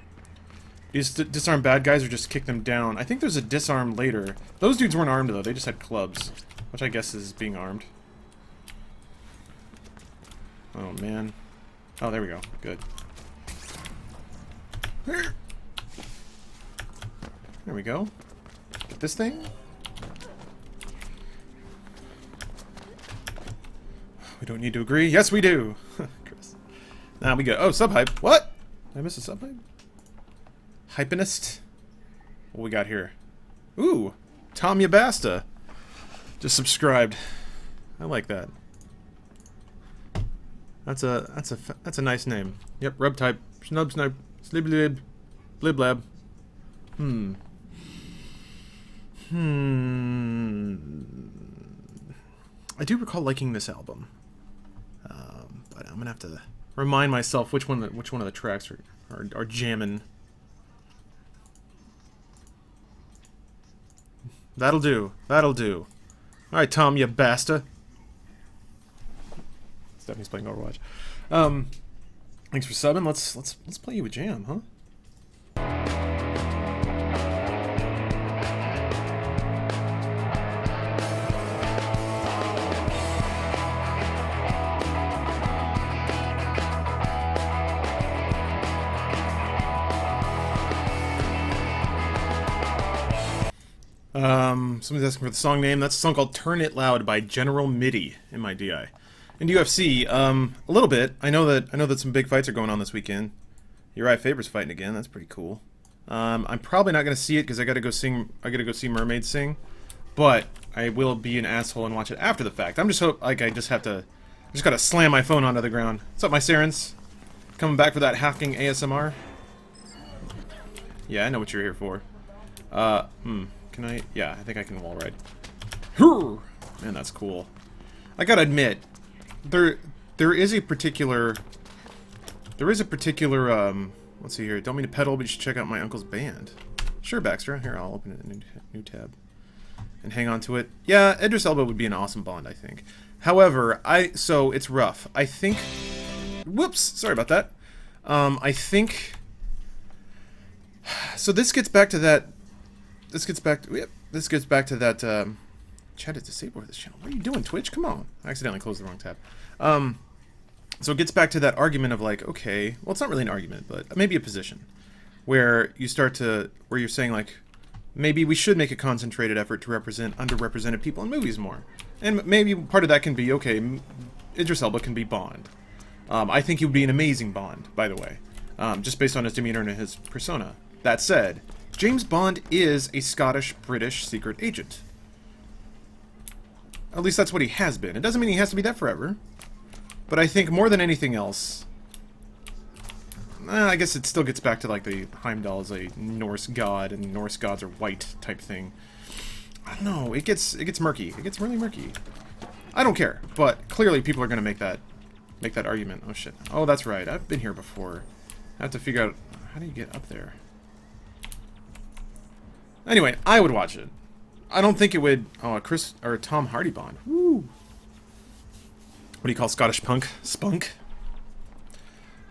You just disarm bad guys or just kick them down? I think there's a disarm later. Those dudes weren't armed, though. They just had clubs. Which I guess is being armed. Oh, man. Oh, there we go. Good. There we go. Get this thing. We don't need to agree. Yes, we do. Chris. Now we go. Oh, subhype. What? Did I miss a subhype? Hypenist. What we got here? Ooh, Tom Yabasta. Just subscribed. I like that. That's a nice name. Yep. Rub type. Snub snipe. Sliblib. Bliblab. I do recall liking this album. But I'm gonna have to remind myself which one of the tracks are jamming. That'll do. That'll do. All right, Tom, you basta. Stephanie's playing Overwatch. Thanks for subbing. Let's play you a jam, huh? Somebody's asking for the song name. That's a song called Turn It Loud by General MIDI in my DI. In UFC, a little bit. I know that some big fights are going on this weekend. Uriah Faber's fighting again. That's pretty cool. I'm probably not gonna see it because I gotta go see Mermaid sing, but I will be an asshole and watch it after the fact. I just gotta slam my phone onto the ground. What's up, my Sarens? Coming back for that hacking ASMR? Yeah, I know what you're here for. Can I? Yeah, I think I can wall ride. Man, that's cool. I gotta admit, there is a particular, let's see here. Don't mean to peddle, but you should check out my uncle's band. Sure, Baxter. Here, I'll open a new tab and hang on to it. Yeah, Idris Elba would be an awesome Bond, I think. However, so it's rough. I think. Whoops, sorry about that. I think. So this gets back to that. This gets back to that. Chat is disabled for this channel. What are you doing, Twitch? Come on. I accidentally closed the wrong tab. So it gets back to that argument of like, okay, well, it's not really an argument, but maybe a position where you're saying like, maybe we should make a concentrated effort to represent underrepresented people in movies more, and maybe part of that can be okay. Idris Elba can be Bond. I think he would be an amazing Bond, by the way, just based on his demeanor and his persona. That said, James Bond is a Scottish-British secret agent. At least that's what he has been. It doesn't mean he has to be that forever. But I think more than anything else, I guess it still gets back to like the Heimdall is a Norse god and Norse gods are white type thing. I don't know. It gets murky. It gets really murky. I don't care, but clearly people are going to make that argument. Oh shit. Oh, that's right. I've been here before. I have to figure out how do you get up there. Anyway, I would watch it. I don't think it would. Oh, a Chris or a Tom Hardy Bond. Woo. What do you call Scottish punk? Spunk.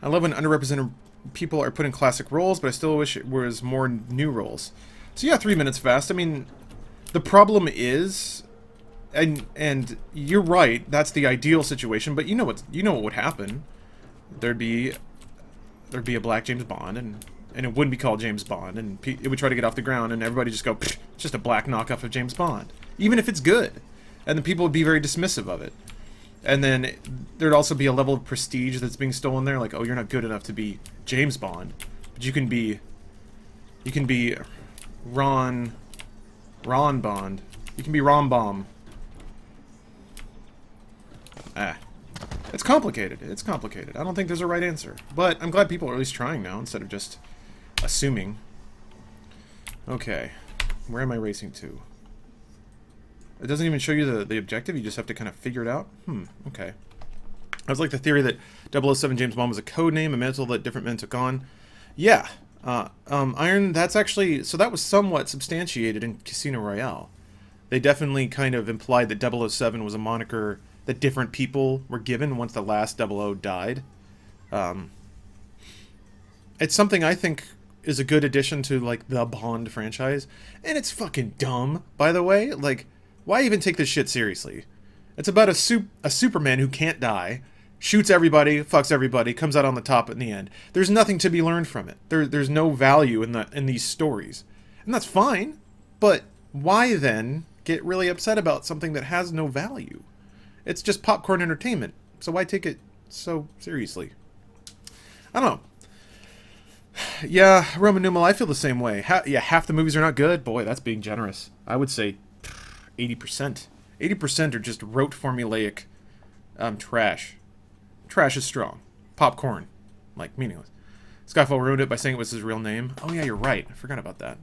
I love when underrepresented people are put in classic roles, but I still wish it was more new roles. So yeah, 3 minutes fast. I mean, the problem is, and you're right. That's the ideal situation, but you know what would happen. There'd be a black James Bond, and it wouldn't be called James Bond, and it would try to get off the ground, and everybody just go, it's just a black knockoff of James Bond, even if it's good, and then people would be very dismissive of it, and then there'd also be a level of prestige that's being stolen there, like, oh, you're not good enough to be James Bond, but you can be Ron Bond, you can be Ron Bomb. It's complicated. It's complicated. I don't think there's a right answer. But I'm glad people are at least trying now instead of just assuming. Okay. Where am I racing to? It doesn't even show you the objective. You just have to kind of figure it out. Okay. I was like the theory that 007 James Bond was a code name, a mantle that different men took on. Yeah. Iron, that's actually... So that was somewhat substantiated in Casino Royale. They definitely kind of implied that 007 was a moniker that different people were given once the last 00 died. It's something I think is a good addition to, like, the Bond franchise. And it's fucking dumb, by the way. Like, why even take this shit seriously? It's about a Superman who can't die, shoots everybody, fucks everybody, comes out on the top in the end. There's nothing to be learned from it. There's no value in these stories. And that's fine, but why then get really upset about something that has no value? It's just popcorn entertainment, so why take it so seriously? I don't know. Yeah, Roman numeral, I feel the same way. Half the movies are not good. Boy, that's being generous. I would say 80%. 80% are just rote formulaic trash. Trash is strong. Popcorn. Like, meaningless. Skyfall ruined it by saying it was his real name. Oh yeah, you're right. I forgot about that.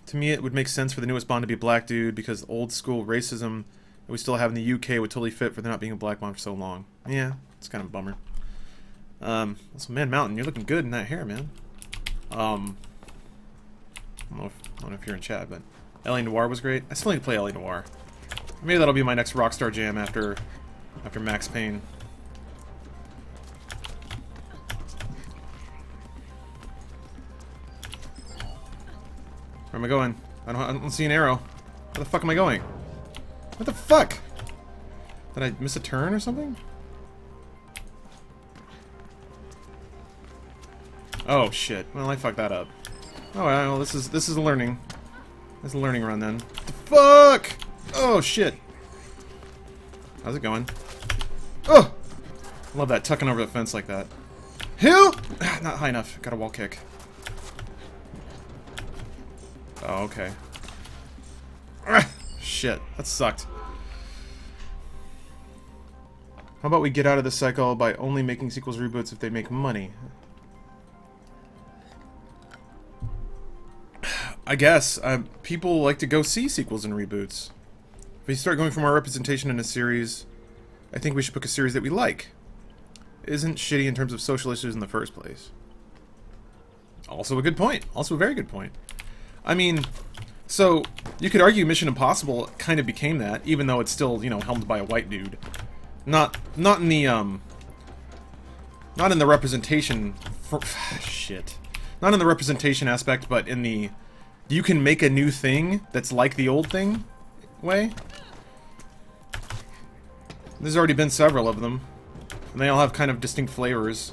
To me, it would make sense for the newest Bond to be a black dude because old school racism that we still have in the UK would totally fit for there not being a black Bond for so long. Yeah, it's kind of a bummer. So Man Mountain, you're looking good in that hair, man. I don't know if you're in chat, but L.A. Noire was great. I still need to play L.A. Noire. Maybe that'll be my next Rockstar jam after Max Payne. Where am I going? I don't see an arrow. Where the fuck am I going? What the fuck? Did I miss a turn or something? Oh shit. Well, I fucked that up. Oh well, this is a learning. This is a learning run then. The fuck! Oh shit! How's it going? Oh! Love that, tucking over the fence like that. Hill! Not high enough. Got a wall kick. Oh, okay. Shit, that sucked. How about we get out of this cycle by only making sequels reboots if they make money? I guess. People like to go see sequels and reboots. If we start going for more representation in a series, I think we should pick a series that we like. Isn't shitty in terms of social issues in the first place. Also a good point. Also a very good point. I mean, so, you could argue Mission Impossible kind of became that, even though it's still, you know, helmed by a white dude. Not in the, not in the representation, shit. Not in the representation aspect, but in the, you can make a new thing that's like the old thing way. There's already been several of them, and they all have kind of distinct flavors.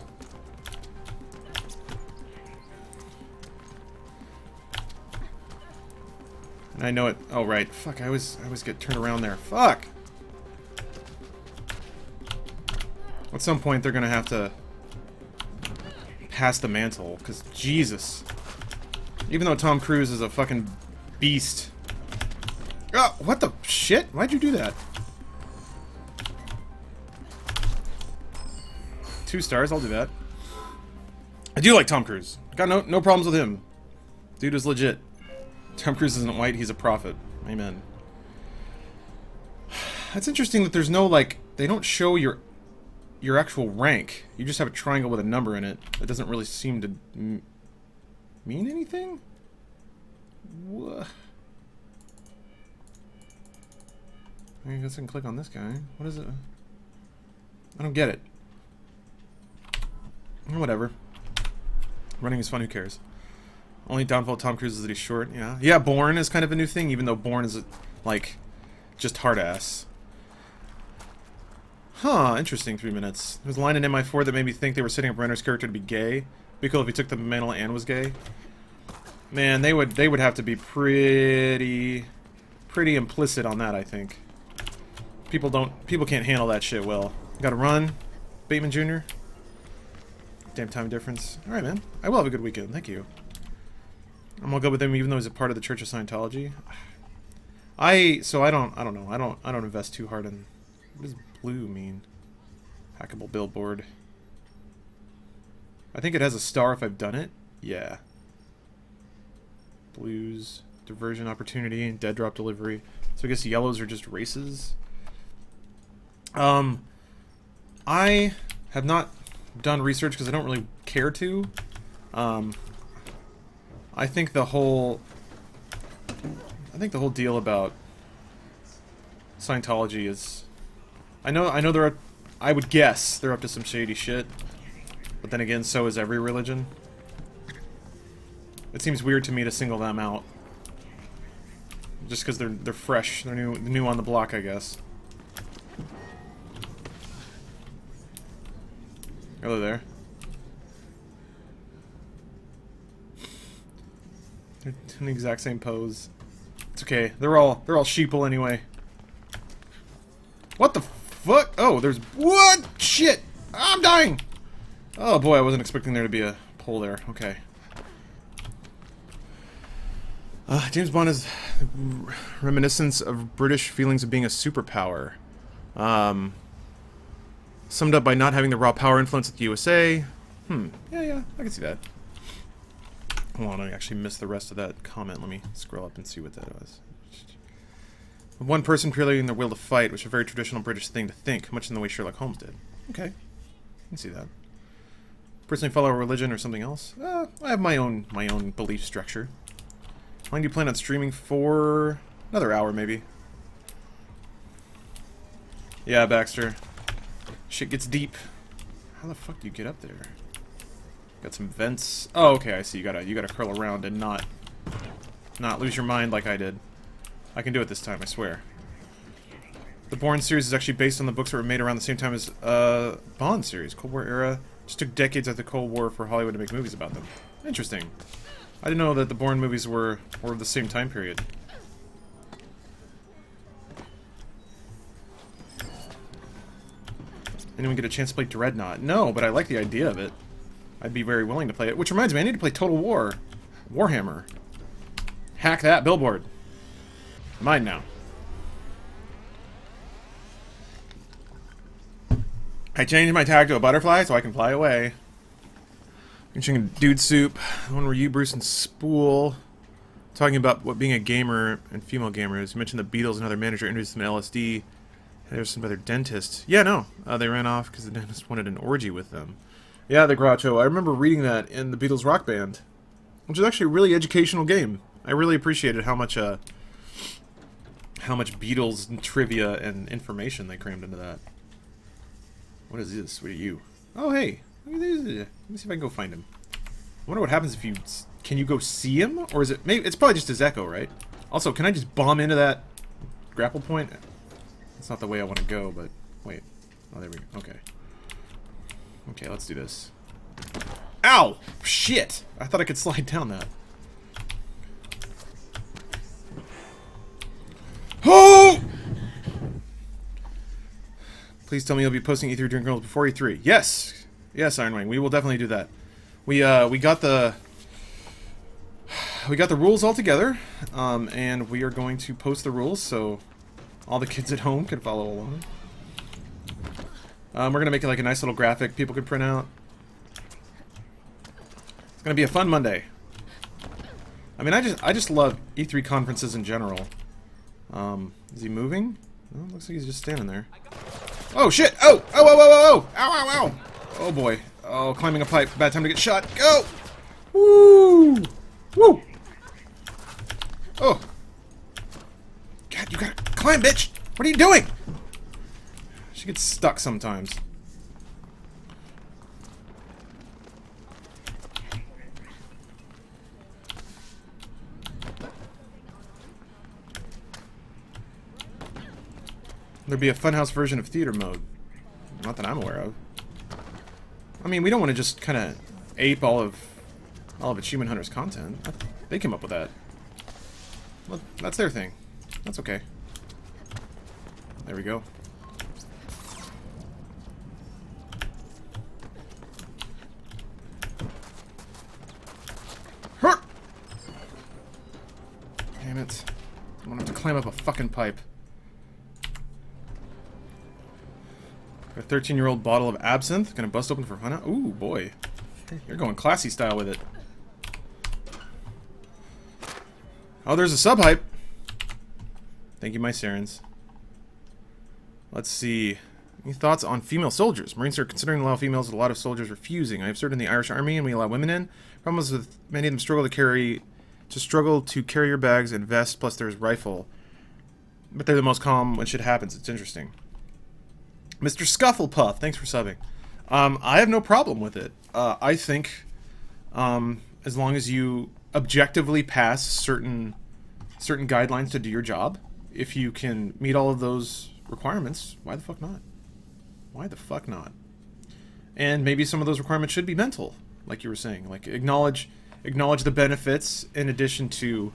And I know it. Oh right, fuck! I always get turned around there. Fuck. At some point, they're gonna have to pass the mantle, because Jesus. Even though Tom Cruise is a fucking beast. Oh, what the shit? Why'd you do that? 2 stars, I'll do that. I do like Tom Cruise. Got no problems with him. Dude is legit. Tom Cruise isn't white, he's a prophet. Amen. That's interesting that there's no, like, they don't show your actual rank. You just have a triangle with a number in it. That doesn't really seem to mean anything? What? I guess I can click on this guy. What is it? I don't get it. Whatever. Running is fun, who cares? Only downfall of Tom Cruise is that he's short, yeah. Yeah, Bourne is kind of a new thing, even though Bourne is, like, just hard-ass. Huh, interesting, 3 minutes. There was a line in MI4 that made me think they were setting up Renner's character to be gay. It'd be cool if he took the mantle and was gay. Man, they would have to be pretty implicit on that, I think. People can't handle that shit well. Gotta run, Bateman Jr. Damn time difference. Alright, man. I will have a good weekend, thank you. I'm all good with him even though he's a part of the Church of Scientology. I don't know. I don't invest too hard in. What does blue mean? Hackable billboard. I think it has a star if I've done it. Yeah. Blues, diversion opportunity, dead drop delivery. So I guess yellows are just races. I have not done research because I don't really care to. I think the whole deal about Scientology is, I know they're, I would guess they're up to some shady shit, but then again, so is every religion. It seems weird to me to single them out, just because they're fresh, they're new on the block, I guess. Hello there. They're in the exact same pose. It's okay. They're all sheeple anyway. What the fuck? Oh, there's what? Shit! I'm dying. Oh boy, I wasn't expecting there to be a pole there. Okay. James Bond is reminiscence of British feelings of being a superpower. Summed up by not having the raw power influence of the USA. Yeah, I can see that. Hold on, I actually missed the rest of that comment. Let me scroll up and see what that was. One person creating their will to fight, which is a very traditional British thing to think, much in the way Sherlock Holmes did. Okay, I can see that. Personally follow a religion or something else? I have my own belief structure. How long do you plan on streaming for? Another hour, maybe. Yeah, Baxter. Shit gets deep. How the fuck do you get up there? Got some vents. Oh, okay, I see. You gotta curl around and not lose your mind like I did. I can do it this time, I swear. The Bourne series is actually based on the books that were made around the same time as Bond series, Cold War era. Just took decades after the Cold War for Hollywood to make movies about them. Interesting. I didn't know that the Bourne movies were of the same time period. Anyone get a chance to play Dreadnought? No, but I like the idea of it. I'd be very willing to play it. Which reminds me, I need to play Total War. Warhammer. Hack that billboard. Mine now. I changed my tag to a butterfly so I can fly away. I'm drinking Dude Soup. The one where you, Bruce, and Spool talking about what being a gamer and female gamers. You mentioned the Beatles and other manager introduced them to LSD. There's some other dentist. Yeah, no. They ran off because the dentist wanted an orgy with them. Yeah, the Groucho. I remember reading that in the Beatles Rock Band, which is actually a really educational game. I really appreciated how much Beatles trivia and information they crammed into that. What is this? What are you? Oh, hey. Look at this. Let me see if I can go find him. I wonder what happens if you... Can you go see him? Or is it... Maybe it's probably just his echo, right? Also, can I just bomb into that grapple point? That's not the way I want to go, but... Wait. Oh, there we go. Okay. Okay, let's do this. Ow! Shit! I thought I could slide down that. Oh! Please tell me you'll be posting E3 Drink Girls before E3. Yes! Yes, Iron Wing, we will definitely do that. We got the rules all together, and we are going to post the rules so all the kids at home can follow along. We're gonna make it like a nice little graphic people can print out. It's gonna be a fun Monday. I mean, I just love E3 conferences in general. Is he moving? Oh, looks like he's just standing there. Oh shit! Oh! Oh! Oh! Oh! Oh! Ow! Ow! Ow! Oh boy! Oh, climbing a pipe. Bad time to get shot. Go! Woo! Woo! Oh! God, you gotta climb, bitch! What are you doing? She gets stuck sometimes. There'd be a funhouse version of theater mode. Not that I'm aware of. I mean, we don't want to just kind of ape all of Achievement Hunter's content. They came up with that. Well, that's their thing. That's okay. There we go. Hurt! Damn it. I'm gonna have to climb up a fucking pipe. A 13-year-old bottle of absinthe. Gonna bust open for fun. Ooh, boy. You're going classy style with it. Oh, there's a sub-hype. Thank you, my Sarens. Let's see. Any thoughts on female soldiers? Marines are considering to allow females with a lot of soldiers refusing. I have served in the Irish Army and we allow women in. Problems with many of them struggle to carry your bags and vest, plus there's rifle. But they're the most calm when shit happens. It's interesting. Mr. Scufflepuff, thanks for subbing. I have no problem with it. I think as long as you objectively pass certain guidelines to do your job, if you can meet all of those requirements, why the fuck not? Why the fuck not? And maybe some of those requirements should be mental, like you were saying. Like acknowledge the benefits in addition to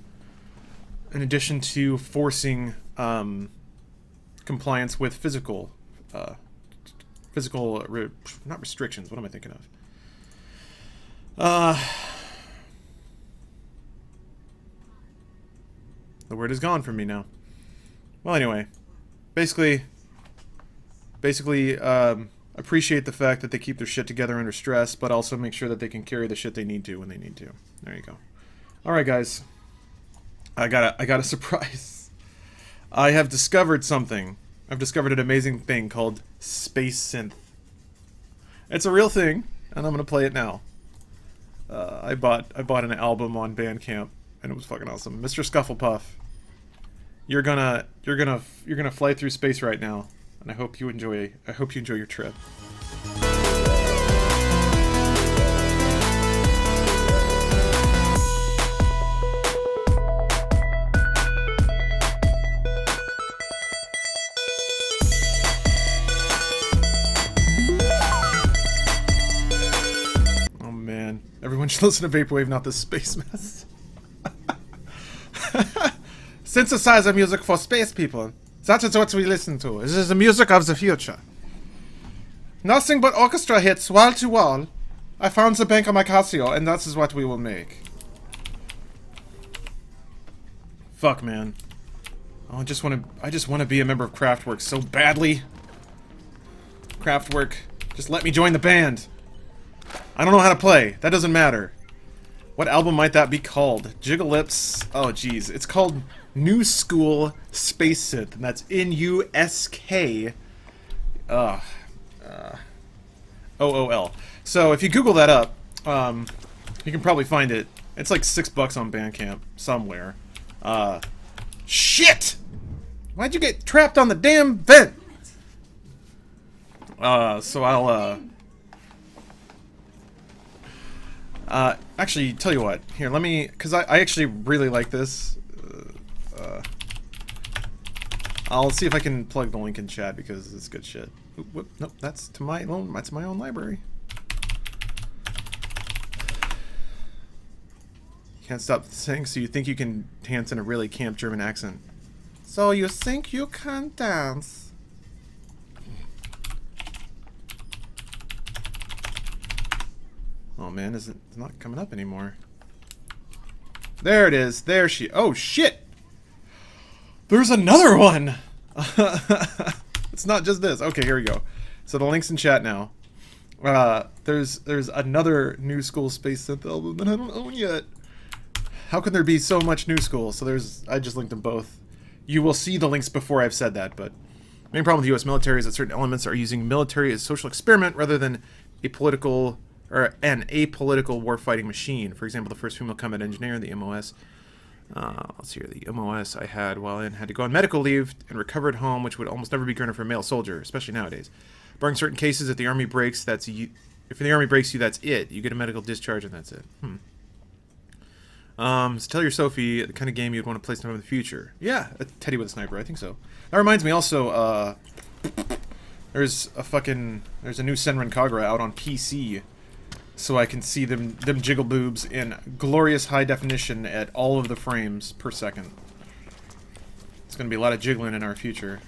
forcing compliance with physical not restrictions. What am I thinking of? The word is gone from me now. Well, anyway, basically, appreciate the fact that they keep their shit together under stress, but also make sure that they can carry the shit they need to when they need to. There you go. All right, guys. I got a surprise. I have discovered something. I've discovered an amazing thing called Space Synth. It's a real thing, and I'm gonna play it now. I bought an album on Bandcamp, and it was fucking awesome. Mr. Scufflepuff, you're gonna fly through space right now, and I hope you enjoy your trip. Everyone should listen to Vaporwave, not this space mess. Synthesizer music for space people. That is what we listen to. This is the music of the future. Nothing but orchestra hits wall to wall. I found the bank on my Casio, and that is what we will make. Fuck, man. Oh, I just want to be a member of Kraftwerk so badly. Kraftwerk, just let me join the band. I don't know how to play. That doesn't matter. What album might that be called? Jiggle Lips. Oh, jeez. It's called New School Space Synth, and that's N-U-S-K. O-O-L. So if you Google that up, you can probably find it. It's like $6 on Bandcamp somewhere. Shit! Why'd you get trapped on the damn vent? So I'll, actually, tell you what. Here, let me... Because I actually really like this. I'll see if I can plug the link in chat because it's good shit. Whoop, nope, that's to my own library. Can't stop saying, so you think you can dance in a really camp German accent. So you think you can dance? Oh man, it's not coming up anymore. There it is. There she... Oh shit! There's another one! It's not just this. Okay, here we go. So the link's in chat now. There's another New School Space Synth album that I don't own yet. How can there be so much New School? So I just linked them both. You will see the links before I've said that, but the main problem with the U.S. military is that certain elements are using military as a social experiment rather than a political or an apolitical warfighting machine. For example, the first female combat engineer in the MOS. Let's see here. The MOS I had while in had to go on medical leave and recover at home, which would almost never be granted for a male soldier, especially nowadays. Barring certain cases, if the army breaks, if the army breaks you, that's it. You get a medical discharge and that's it. So tell your Sophie the kind of game you'd want to play sometime in the future. Yeah, a Teddy with a sniper. I think so. That reminds me also. There's a new Senran Kagura out on PC. So I can see them jiggle boobs in glorious high definition at all of the frames per second. It's gonna be a lot of jiggling in our future.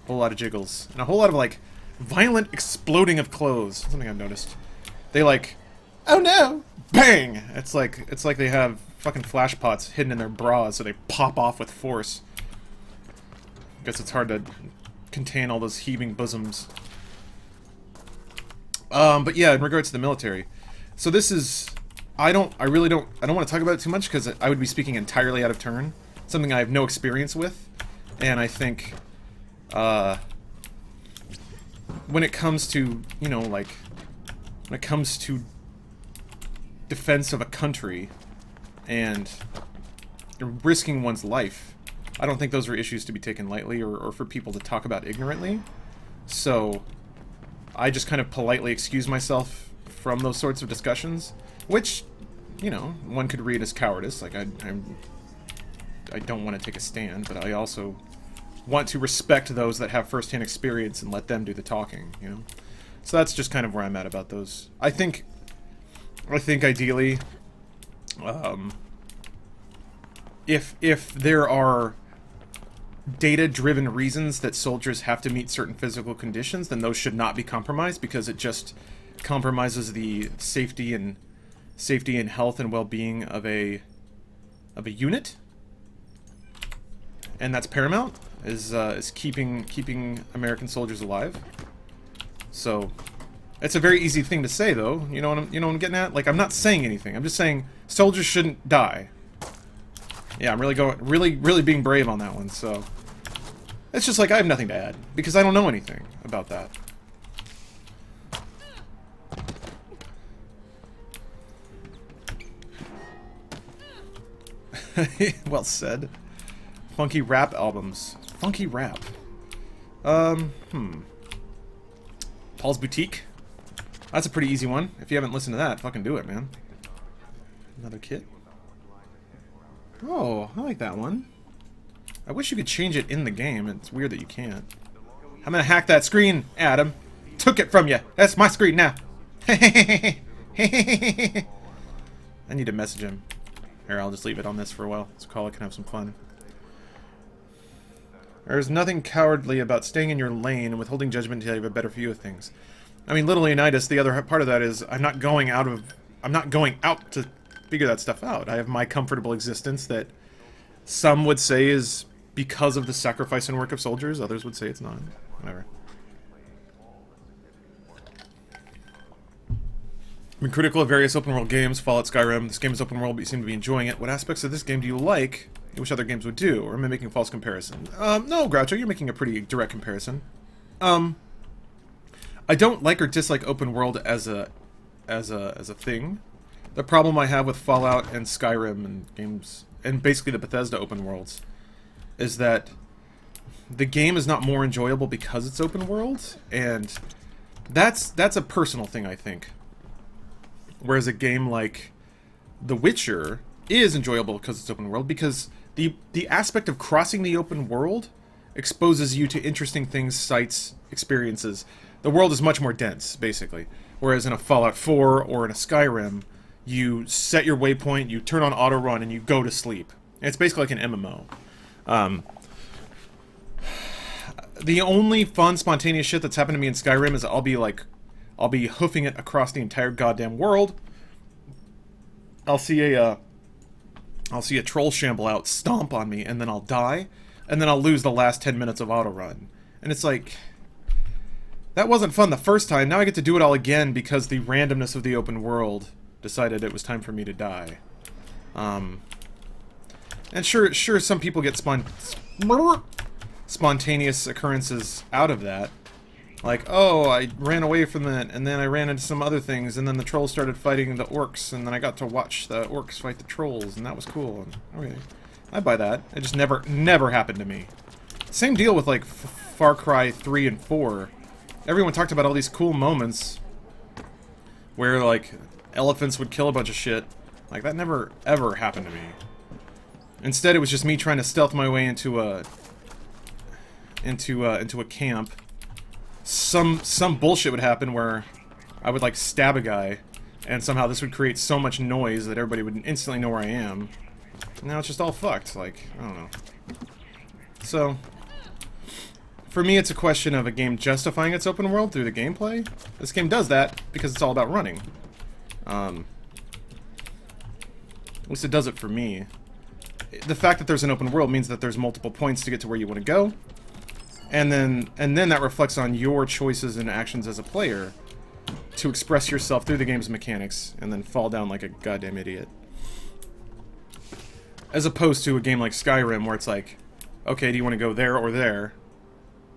A whole lot of jiggles. And a whole lot of, like, violent exploding of clothes. Something I've noticed. They, like, oh no! Bang! It's like they have fucking flash pots hidden in their bras, so they pop off with force. Guess it's hard to contain all those heaving bosoms. But yeah, in regards to the military, so this is, I don't want to talk about it too much because I would be speaking entirely out of turn, something I have no experience with, and I think, when it comes to, you know, like, when it comes to defense of a country and risking one's life, I don't think those are issues to be taken lightly or for people to talk about ignorantly, so I just kind of politely excuse myself from those sorts of discussions, which, you know, one could read as cowardice. Like, I don't want to take a stand, but I also want to respect those that have first-hand experience and let them do the talking, you know? So that's just kind of where I'm at about those. I think ideally, if there are data-driven reasons that soldiers have to meet certain physical conditions, then those should not be compromised because it just compromises the safety and health and well-being of a unit, and that's paramount. Is keeping American soldiers alive. So it's a very easy thing to say, though. You know what I'm getting at? Like, I'm not saying anything. I'm just saying soldiers shouldn't die. Yeah, I'm really being brave on that one. So it's just like I have nothing to add because I don't know anything about that. Well said. Funky rap albums. Funky rap. Paul's Boutique. That's a pretty easy one. If you haven't listened to that, fucking do it, man. Another kit. Oh, I like that one. I wish you could change it in the game. It's weird that you can't. I'm gonna hack that screen, Adam. Took it from you. That's my screen now. I need to message him. Here, I'll just leave it on this for a while, so Kala can have some fun. There's nothing cowardly about staying in your lane and withholding judgment until you have a better view of things. I mean, Little Leonidas, the other part of that is I'm not going out to figure that stuff out. I have my comfortable existence that some would say is because of the sacrifice and work of soldiers. Others would say it's not. Whatever. I've been critical of various open world games, Fallout, Skyrim. This game is open world, but you seem to be enjoying it. What aspects of this game do you like? You wish other games would do? Or am I making a false comparison? No, Groucho, you're making a pretty direct comparison. I don't like or dislike open world as a thing. The problem I have with Fallout and Skyrim and games, and basically the Bethesda open worlds, is that the game is not more enjoyable because it's open world, and that's a personal thing, I think. Whereas a game like The Witcher is enjoyable because it's open world, because the aspect of crossing the open world exposes you to interesting things, sights, experiences. The world is much more dense, basically. Whereas in a Fallout 4 or in a Skyrim, you set your waypoint, you turn on auto run, and you go to sleep. And it's basically like an MMO. The only fun, spontaneous shit that's happened to me in Skyrim is I'll be hoofing it across the entire goddamn world. I'll see a troll shamble out, stomp on me, and then I'll die, and then I'll lose the last 10 minutes of auto run. And it's like, that wasn't fun the first time. Now I get to do it all again because the randomness of the open world decided it was time for me to die. And sure, some people get spontaneous occurrences out of that. Like, oh, I ran away from that, and then I ran into some other things, and then the trolls started fighting the orcs, and then I got to watch the orcs fight the trolls, and that was cool. And, okay, I buy that. It just never happened to me. Same deal with, like, Far Cry 3 and 4. Everyone talked about all these cool moments where, like, elephants would kill a bunch of shit. Like, that never, ever happened to me. Instead, it was just me trying to stealth my way into a camp. Some bullshit would happen where I would, like, stab a guy, and somehow this would create so much noise that everybody would instantly know where I am. And now it's just all fucked. Like, I don't know. So, for me, it's a question of a game justifying its open world through the gameplay. This game does that because it's all about running. At least it does it for me. The fact that there's an open world means that there's multiple points to get to where you want to go. And then that reflects on your choices and actions as a player to express yourself through the game's mechanics and then fall down like a goddamn idiot. As opposed to a game like Skyrim where it's like, okay, do you want to go there or there?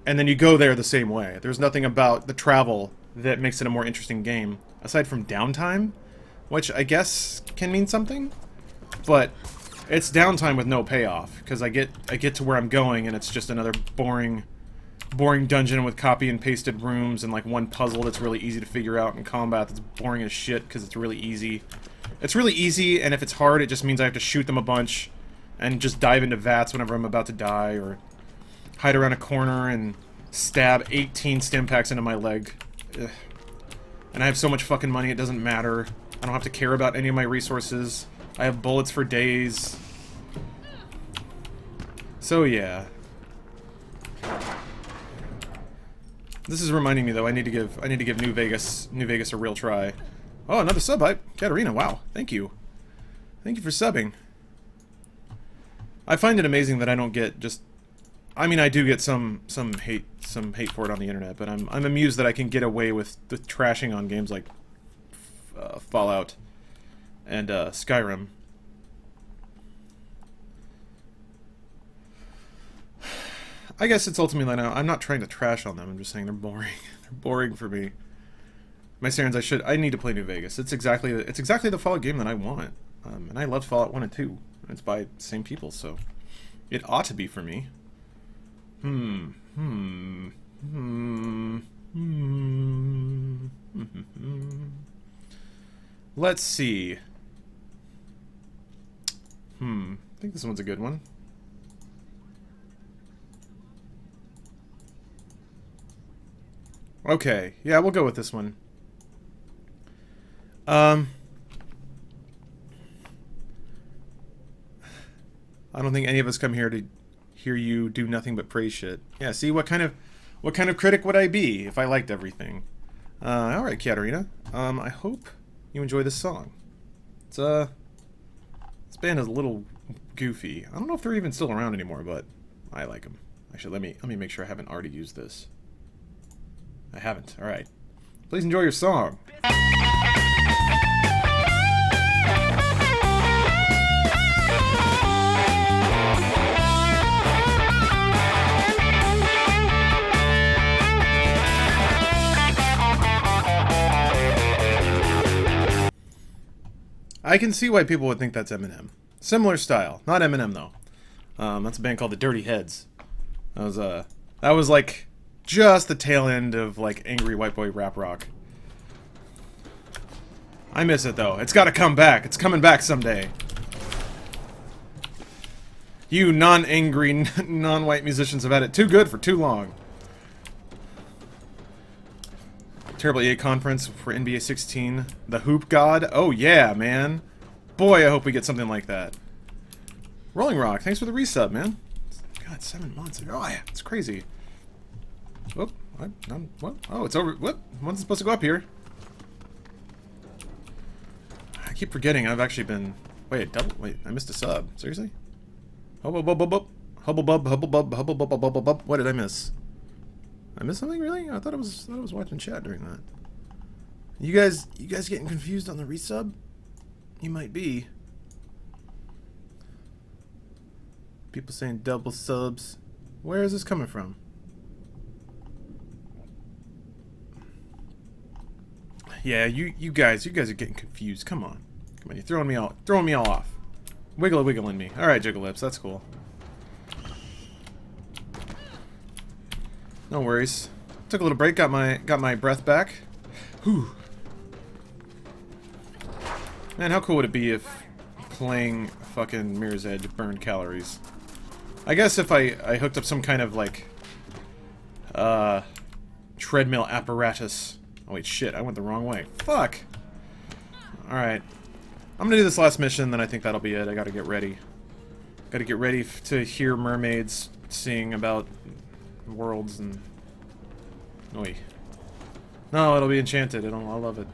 And then you go there the same way. There's nothing about the travel that makes it a more interesting game, aside from downtime, which I guess can mean something, but it's downtime with no payoff, because I get to where I'm going and it's just another boring dungeon with copy and pasted rooms and like one puzzle that's really easy to figure out, and combat that's boring as shit because it's really easy. It's really easy, and if it's hard, it just means I have to shoot them a bunch and just dive into vats whenever I'm about to die, or hide around a corner and stab 18 stim packs into my leg. Ugh. And I have so much fucking money, it doesn't matter. I don't have to care about any of my resources. I have bullets for days. So yeah. This is reminding me though, I need to give New Vegas a real try. Oh, another sub hype. Katarina, wow. Thank you. Thank you for subbing. I find it amazing that I don't get just, I mean, I do get some hate for it on the internet, but I'm amused that I can get away with the trashing on games like Fallout and Skyrim. I guess it's ultimately now, I'm not trying to trash on them, I'm just saying they're boring. They're boring for me. My Sarens, I need to play New Vegas. It's exactly the Fallout game that I want. And I love Fallout 1 and 2. It's by the same people, so it ought to be for me. Let's see. I think this one's a good one. Okay, yeah, we'll go with this one. I don't think any of us come here to hear you do nothing but praise shit. Yeah, see, what kind of critic would I be if I liked everything? Alright, Katarina. I hope you enjoy this song. It's, this band is a little goofy. I don't know if they're even still around anymore, but I like them. Actually, let me make sure I haven't already used this. I haven't. Alright. Please enjoy your song. I can see why people would think that's Eminem. Similar style. Not Eminem, though. That's a band called the Dirty Heads. That was like just the tail end of like angry white boy rap rock. I miss it, though. It's gotta come back. It's coming back someday. You non-angry, non-white musicians have had it too good for too long. Terrible EA conference for NBA 16. The Hoop God. Oh yeah, man. Boy, I hope we get something like that. Rolling Rock, thanks for the resub, man. God, 7 months. Oh yeah, it's crazy. Whoop. What? Oh, it's over. What? When's it supposed to go up here? I keep forgetting. I've actually been. Wait, double. Wait, I missed a sub. Seriously? Hubble bub bub bub. Hubble bub hubble bub hubble bub bub bub bub. What did I miss? I missed something, really? I thought I was watching chat during that. You guys getting confused on the resub? You might be. People saying double subs. Where is this coming from? Yeah, you guys are getting confused. Come on, you're throwing me all off. Wiggling me. All right, Jiggle Lips, that's cool. No worries. Took a little break, got my breath back. Whew. Man, how cool would it be if playing fucking Mirror's Edge burned calories? I guess if I hooked up some kind of like treadmill apparatus. Oh wait, shit, I went the wrong way. Fuck. Alright. I'm gonna do this last mission, then I think that'll be it. I gotta get ready. Gotta get ready to hear mermaids sing about worlds and... Oi. No, it'll be enchanted. I'll love it.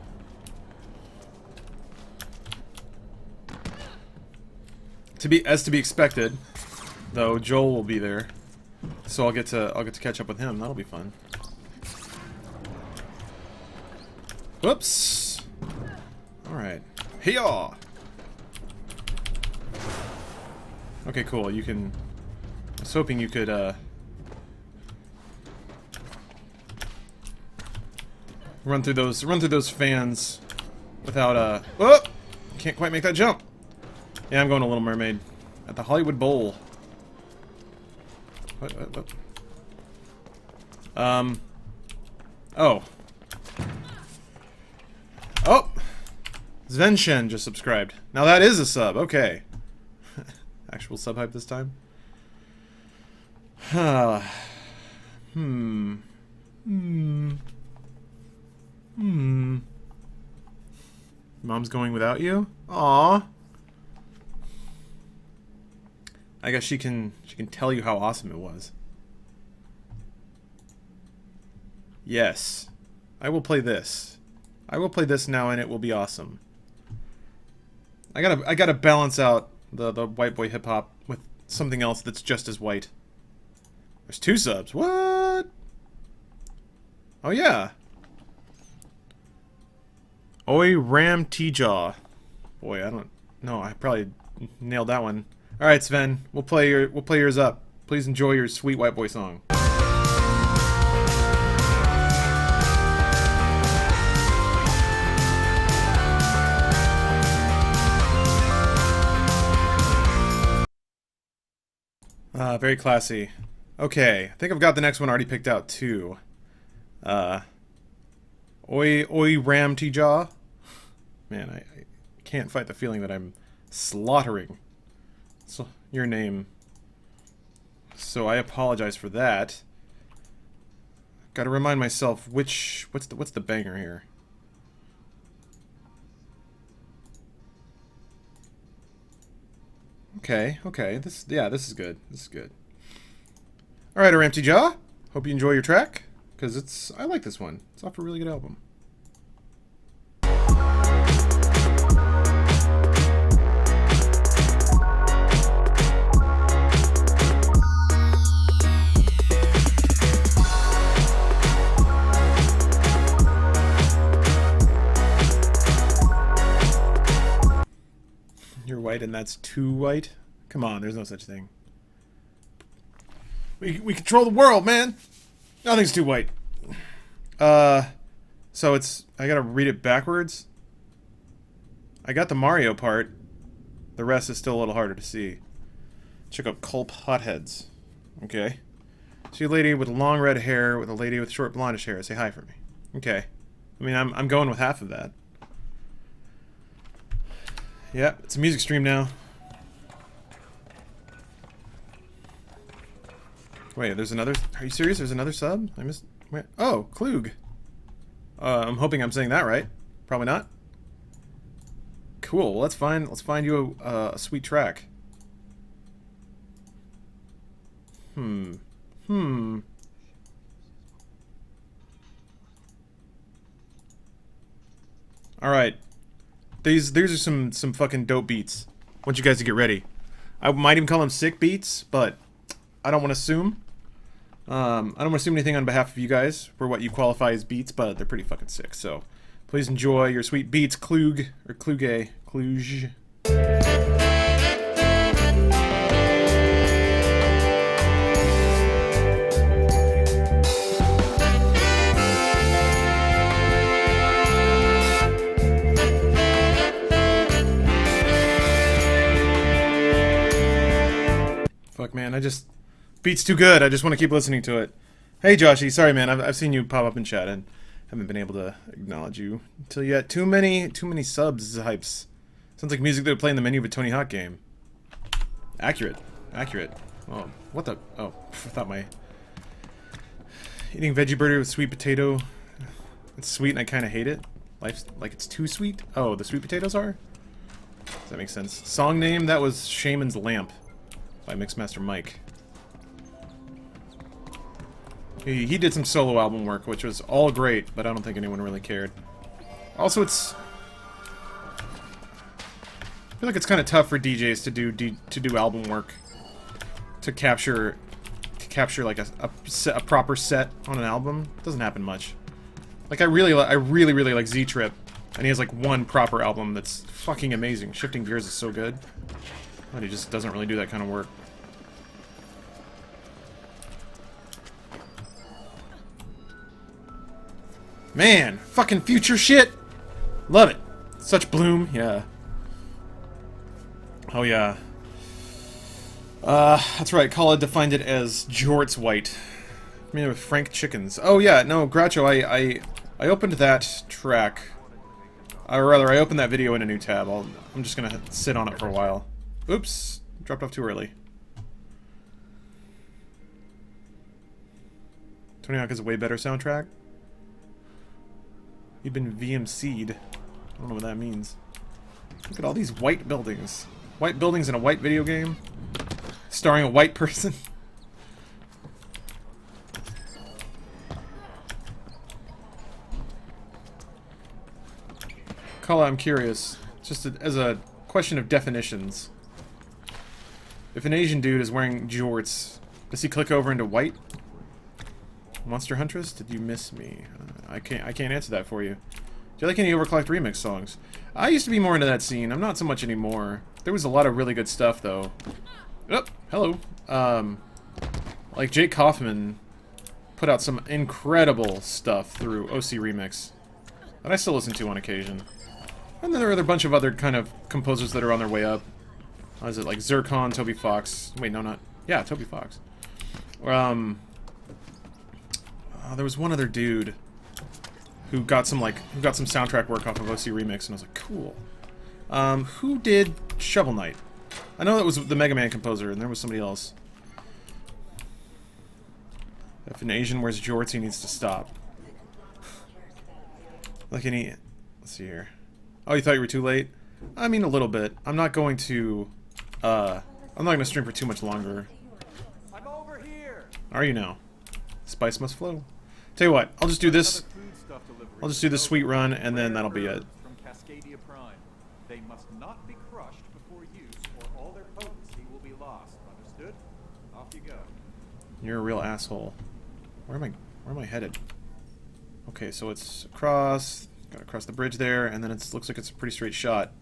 As to be expected, though, Joel will be there, so I'll get to catch up with him. That'll be fun. Whoops. All right. Hey-yaw. Okay, cool. You can. I was hoping you could run through those fans without oh! Can't quite make that jump. Yeah, I'm going to Little Mermaid at the Hollywood Bowl. What? Oh. Oh! Zvenshen just subscribed. Now that is a sub. Okay. Actual sub hype this time. Mom's going without you? Aww. I guess she can tell you how awesome it was. Yes. I will play this. I will play this now and it will be awesome. I gotta balance out the white boy hip hop with something else that's just as white. There's 2 subs. What? Oh yeah. Oi Ram T-Jaw. Boy, I don't know. I probably nailed that one. All right, Sven. We'll play yours up. Please enjoy your sweet white boy song. Very classy. Okay, I think I've got the next one already picked out too. Oi Ram T-Jaw. Man, I can't fight the feeling that I'm slaughtering your name. So I apologize for that. Gotta remind myself what's the banger here. Okay, okay. This is good. This is good. All right, our Empty Jaw. Hope you enjoy your track, because I like this one. It's off a really good album. You're white and that's too white? Come on, there's no such thing. We control the world, man! Nothing's too white. So I gotta read it backwards? I got the Mario part. The rest is still a little harder to see. Check out Culp Hotheads. Okay. See a lady with long red hair with a lady with short blondish hair. Say hi for me. Okay. I mean, I'm going with half of that. Yeah, it's a music stream now. Wait, there's another... Are you serious? There's another sub? I missed... Wait. Oh, Klug. I'm hoping I'm saying that right. Probably not. Cool. Well, let's find you a sweet track. Alright. These are some fucking dope beats. I want you guys to get ready. I might even call them sick beats, but I don't want to assume. I don't want to assume anything on behalf of you guys for what you qualify as beats, but they're pretty fucking sick. So please enjoy your sweet beats, Klug, or Kluge, Kluge. Fuck, man, beat's too good. I just want to keep listening to it. Hey, Joshy, sorry, man. I've seen you pop up in chat and haven't been able to acknowledge you until yet. Too many subs, hypes. Sounds like music that would play in the menu of a Tony Hawk game. Accurate. Oh, what the? Oh, I thought my... Eating veggie burger with sweet potato. It's sweet and I kind of hate it. Life's like it's too sweet. Oh, the sweet potatoes are? Does that make sense? Song name, that was Shaman's Lamp by Mixmaster Mike. He did some solo album work, which was all great, but I don't think anyone really cared. Also, I feel like it's kind of tough for DJs to do album work, to capture like a proper set on an album. It doesn't happen much. Like I really like Z Trip, and he has like one proper album that's fucking amazing. Shifting Gears is so good, but he just doesn't really do that kind of work. Man, fucking future shit. Love it. Such bloom, yeah. Oh yeah. That's right. Kala defined it as Jorts white. I mean, with Frank Chickens. Oh yeah, no, Groucho. I opened that track, or rather, I opened that video in a new tab. I'm just gonna sit on it for a while. Oops, dropped off too early. Tony Hawk is a way better soundtrack. You've been VMC'd. I don't know what that means. Look at all these white buildings. White buildings in a white video game. Starring a white person. Kala, I'm curious. Just as a question of definitions. If an Asian dude is wearing jorts, does he click over into white? Monster Huntress, did you miss me? I can't answer that for you. Do you like any Overclocked remix songs? I used to be more into that scene. I'm not so much anymore. There was a lot of really good stuff though. Oh, hello. Like Jake Kaufman put out some incredible stuff through OC Remix that I still listen to on occasion. And then there are a bunch of other kind of composers that are on their way up. Is it like Zircon, Toby Fox? Wait, no, not... Yeah, Toby Fox. There was one other dude who got some soundtrack work off of OC Remix, and I was like, cool. Who did Shovel Knight? I know that was the Mega Man composer, and there was somebody else. If an Asian wears jorts, he needs to stop. Like any... Let's see here. Oh, you thought you were too late? I mean, a little bit. I'm not going to I'm not gonna stream for too much longer. I'm over here. Are you now? Spice must flow. Tell you what, I'll just do this. I'll just do the sweet run, and then that'll be it. From Cascadia Prime. They must not be crushed before use, or all their potency will be lost. Understood? Off you go. You're a real asshole. Where am I headed? Okay, so it's across. Gotta cross the bridge there, and then it looks like it's a pretty straight shot.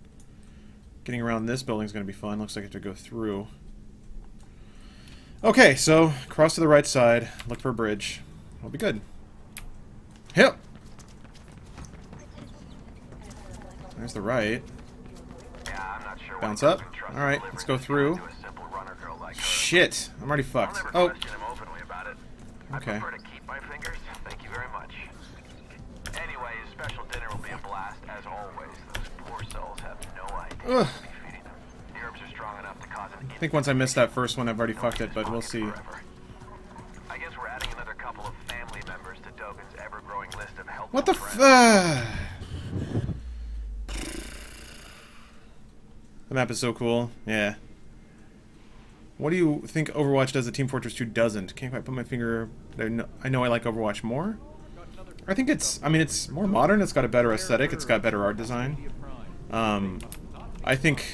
Getting around this building's gonna be fun. Looks like I have to go through. Okay, so cross to the right side, look for a bridge. We'll be good. Yep. There's the right. Yeah, I'm not sure Bounce up. Alright, let's go through. Shit, I'm already fucked. Oh. Okay. I prefer to keep my fingers. Thank you very much. Anyways, special dinner will be a blast as always. Those poor souls have no idea what we'll be feeding them. The herbs are strong enough to cause an I think once I miss that first one, I've already fucked it, but we'll see. I guess we're adding another couple of family members to Dogan's ever-growing list of helpful What the friends. The map is so cool. Yeah. What do you think Overwatch does that Team Fortress 2 doesn't? Can't quite put my finger... I know I like Overwatch more. I think it's... I mean, it's more modern. It's got a better aesthetic. It's got better art design. I think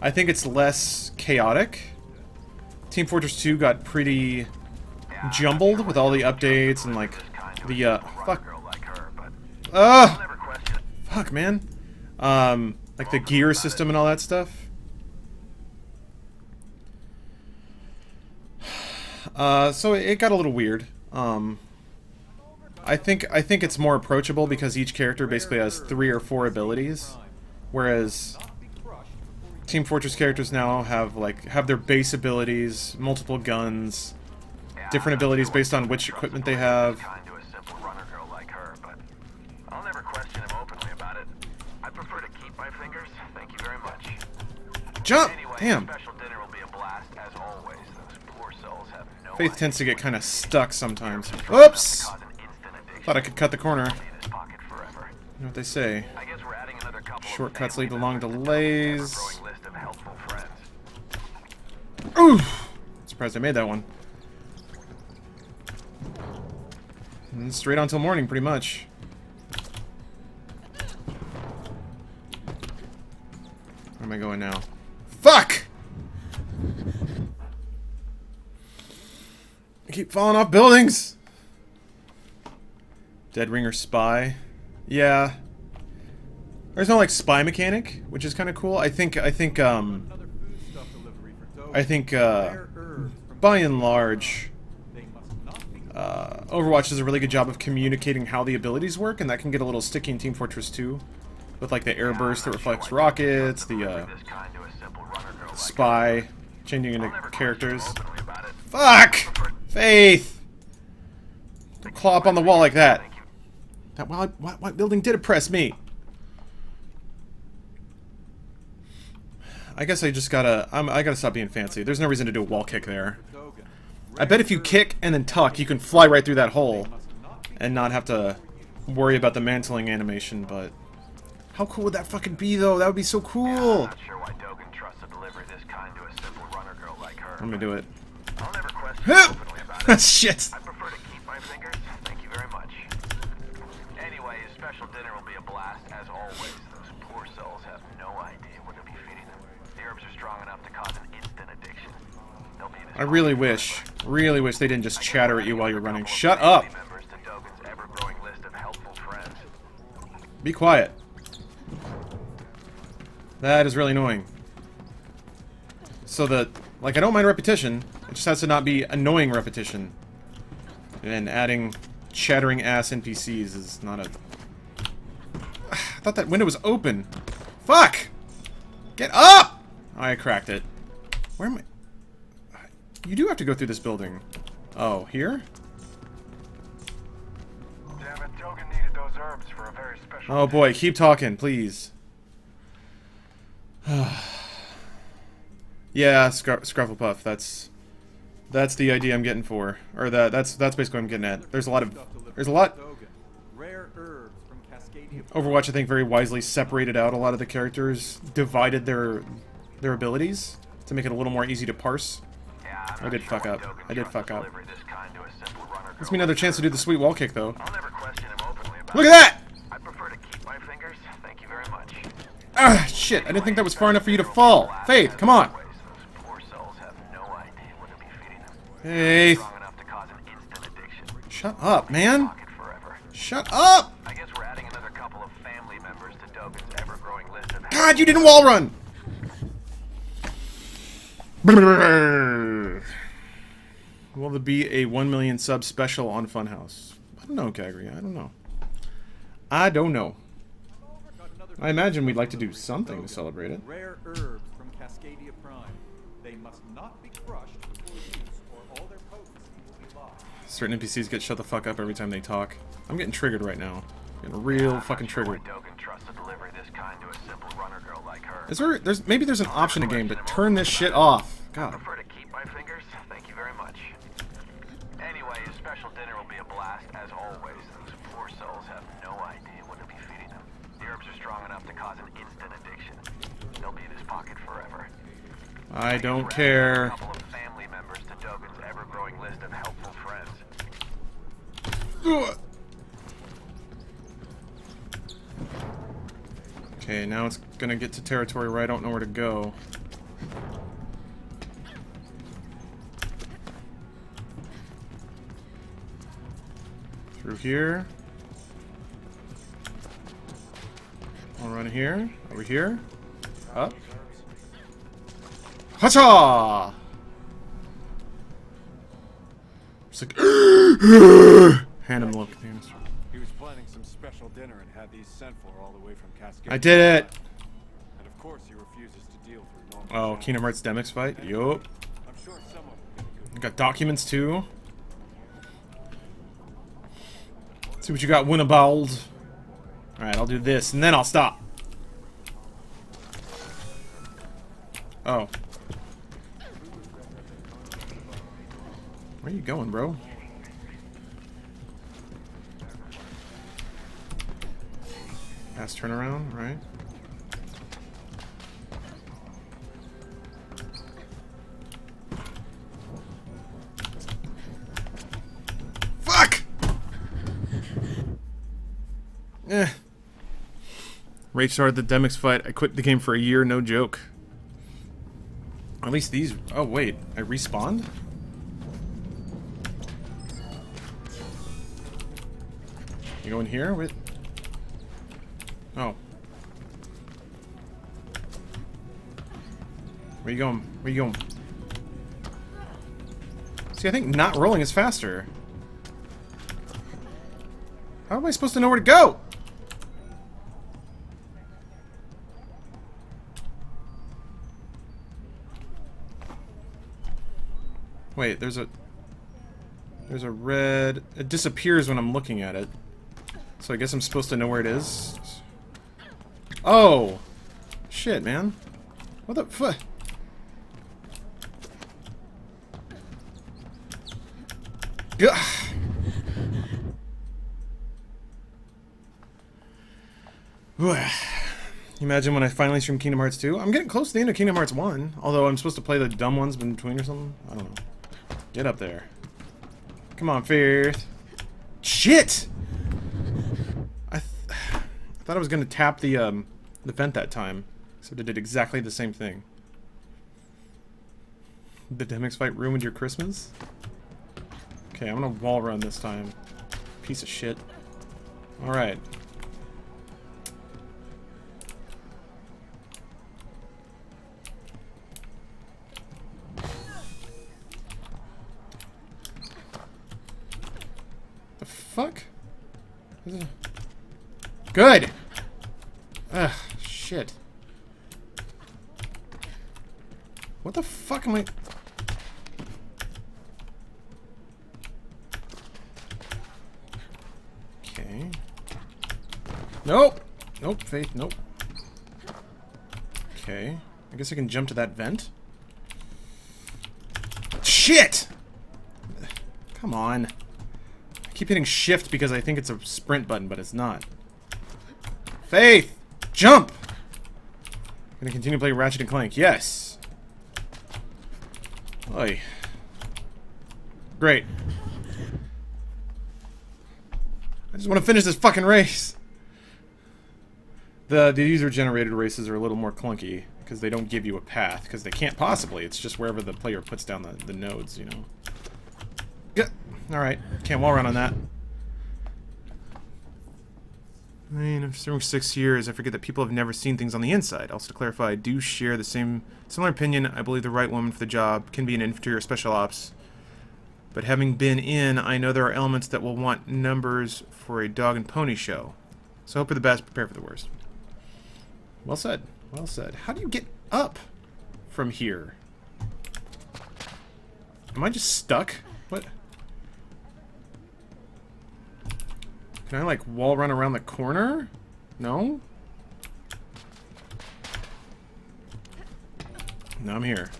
it's less chaotic. Team Fortress 2 got pretty jumbled with all the updates and, like, the, fuck. Fuck, man. Like the gear system and all that stuff. So it got a little weird. I think it's more approachable because each character basically has 3 or 4 abilities, whereas Team Fortress characters now have their base abilities, multiple guns, different abilities based on which equipment they have. Jump! Damn. Faith tends to get kind of stuck sometimes. Oops! Thought I could cut the corner. You know what they say. Shortcuts lead to long delays. Ooh! Surprised I made that one. And straight on till morning, pretty much. Where am I going now? Fuck! I keep falling off buildings! Dead Ringer Spy. Yeah. There's no, like, spy mechanic, which is kind of cool. I think, by and large, Overwatch does a really good job of communicating how the abilities work, and that can get a little sticky in Team Fortress 2. With, like, the air burst that reflects rockets, the, spy, changing into characters. Fuck! Faith! Don't claw up on the wall like that. That what building did oppress me? I guess I just gotta... I gotta stop being fancy. There's no reason to do a wall kick there. I bet if you kick and then tuck, you can fly right through that hole. And not have to worry about the mantling animation, but... How cool would that fucking be, though? That would be so cool! I'm gonna do it. Shit! I prefer to keep my fingers. Thank you very much. Anyways, special dinner will be a blast as always. Those poor souls have no idea what to be feeding them. The herbs are strong enough to cause an instant addiction. I really wish they didn't just chatter at you while you're running. Shut up! Be quiet. That is really annoying. So that, like, I don't mind repetition. It just has to not be annoying repetition. And adding chattering ass NPCs is not a... I thought that window was open. Fuck! Get up! I cracked it. Where am I? You do have to go through this building. Oh, here? Damn it, Dogan needed those herbs for a very special... Oh boy, keep talking, please. Yeah, Scrufflepuff, that's the idea I'm getting for. Or that's basically what I'm getting at. There's a lot Overwatch, I think, very wisely separated out a lot of the characters, divided their their abilities to make it a little more easy to parse. Yeah, I'm I not did sure fuck why up. Dogan I did trusts fuck to up. deliver this kind to a simple runner Gives girl me another like chance to her. do the sweet wall kick, though. I'll never question him openly about Look at it. that! I prefer to keep my fingers. Thank you very much. Ah, shit. I didn't think that was far enough for you to fall. Faith, come on. Those poor souls have no idea what to be feeding them. Faith. Strong enough to cause an instant addiction. Shut up, man. Pocket forever. Shut up! I guess we're adding another couple of family members to Dogan's ever-growing list of... God, you didn't wall run! Will there be a 1 million sub special on Funhouse? I don't know, Kagri. I don't know. I don't know. I imagine we'd like to do something to celebrate it. Rare herbs from Cascadia Prime. They must not be crushed before use, or all their potency will be lost. Certain NPCs get shut the fuck up every time they talk. I'm getting triggered right now. Getting real fucking triggered. Dogan trusts to deliver this kind to a simple runner girl like her. Is there? Maybe there's an option in the game to turn this shit off. I God. prefer to keep my fingers. Thank you very much. Anyway, a special dinner will be a blast, as always. Those poor souls have no idea what to be feeding them. The herbs are strong enough to cause an instant addiction. They'll be in his pocket forever. I don't care. A couple of family members to Dogan's ever-growing list of helpful friends. Ugh. Okay, now it's gonna get to territory where I don't know where to go. Through here. I'll run here. Over here. Up. Hacha! It's like hand him the look. He was planning some special dinner and had these sent for all the way from Cascade. I did it! And of course he refuses to deal through normal Oh, channels. Kingdom Hearts Demix fight? Yup. I'm sure someone will get a good I got documents too. See what you got, Winnebald. Alright, I'll do this and then I'll stop. Oh. Where are you going, bro? Fast turnaround, right? Fuck! Eh. Rage started the Demix fight. I quit the game for a year, no joke. At least these... Oh, wait. I respawned? You go in here? Wait. Oh. Where you going? Where you going? See, I think not rolling is faster. How am I supposed to know where to go? Wait, there's a red... It disappears when I'm looking at it. So I guess I'm supposed to know where it is. Oh! Shit, man. What the fuck? Imagine when I finally stream Kingdom Hearts 2. I'm getting close to the end of Kingdom Hearts 1. Although I'm supposed to play the dumb ones in between or something. I don't know. Get up there. Come on, Faith. Shit! I thought I was gonna tap the vent that time. So it did exactly the same thing. The Demix fight ruined your Christmas? Okay, I'm gonna wall run this time. Piece of shit. Alright. The fuck? Good! Ugh, shit. What the fuck am I... Okay. Nope! Nope, Faith, nope. Okay. I guess I can jump to that vent. Shit! Come on. I keep hitting shift because I think it's a sprint button, but it's not. Faith! Jump! Gonna continue to play Ratchet and Clank. Yes! Oy. Great. I just want to finish this fucking race. The user-generated races are a little more clunky because they don't give you a path, because they can't possibly. It's just wherever the player puts down the nodes, you know. Yeah. Alright. Can't wall run on that. I mean, after serving 6 years, I forget that people have never seen things on the inside. Also, to clarify, I do share the similar opinion. I believe the right woman for the job can be an infantry or special ops. But having been in, I know there are elements that will want numbers for a dog and pony show. So hope for the best, prepare for the worst. Well said. Well said. How do you get up from here? Am I just stuck? What? Can I, like, wall run around the corner? No? No, I'm here.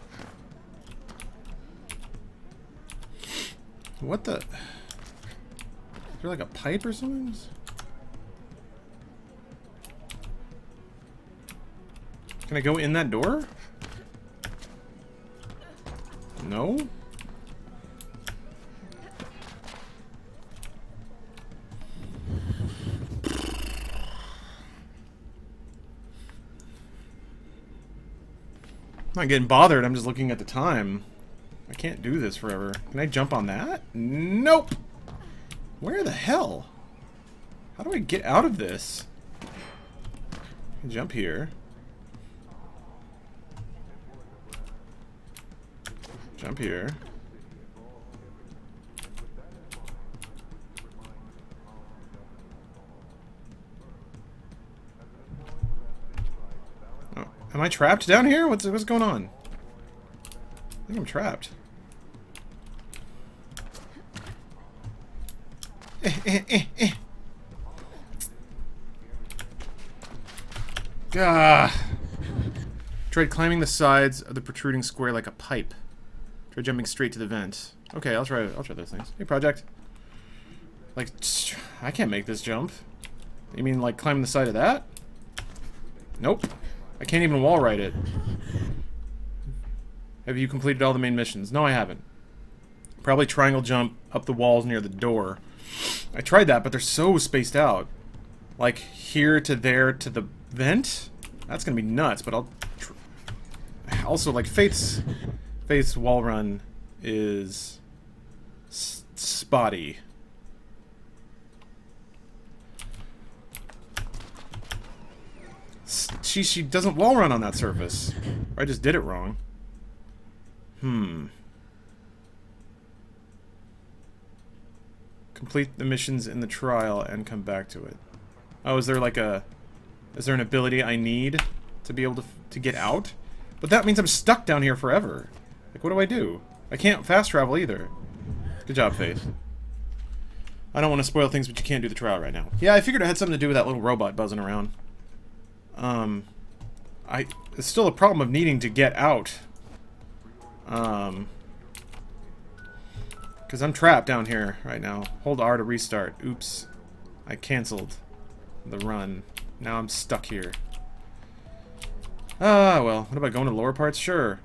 What the? Is there, like, a pipe or something? Can I go in that door? No? I'm not getting bothered, I'm just looking at the time. I can't do this forever. Can I jump on that? Nope! Where the hell? How do I get out of this? Jump here. Jump here. Oh, am I trapped down here? What's going on? I think I'm trapped. Gah. Tried climbing the sides of the protruding square like a pipe. Try jumping straight to the vent. Okay, I'll try those things. Hey, project. Like, I can't make this jump. You mean like climb the side of that? Nope. I can't even wall ride it. Have you completed all the main missions? No, I haven't. Probably triangle jump up the walls near the door. I tried that, but they're so spaced out. Like, here to there to the vent? That's gonna be nuts, but I'll... Also, like, Faith's wall run is... spotty. She doesn't wall run on that surface. Or I just did it wrong. Complete the missions in the trial and come back to it. Oh, is there like a... Is there an ability I need to be able to get out? But that means I'm stuck down here forever. Like, what do I do? I can't fast travel either. Good job, Faith. I don't want to spoil things, but you can't do the trial right now. Yeah, I figured it had something to do with that little robot buzzing around. It's still a problem of needing to get out. Because I'm trapped down here right now. Hold R to restart. Oops. I canceled the run. Now I'm stuck here. Ah, well. What about going to the lower parts? Sure.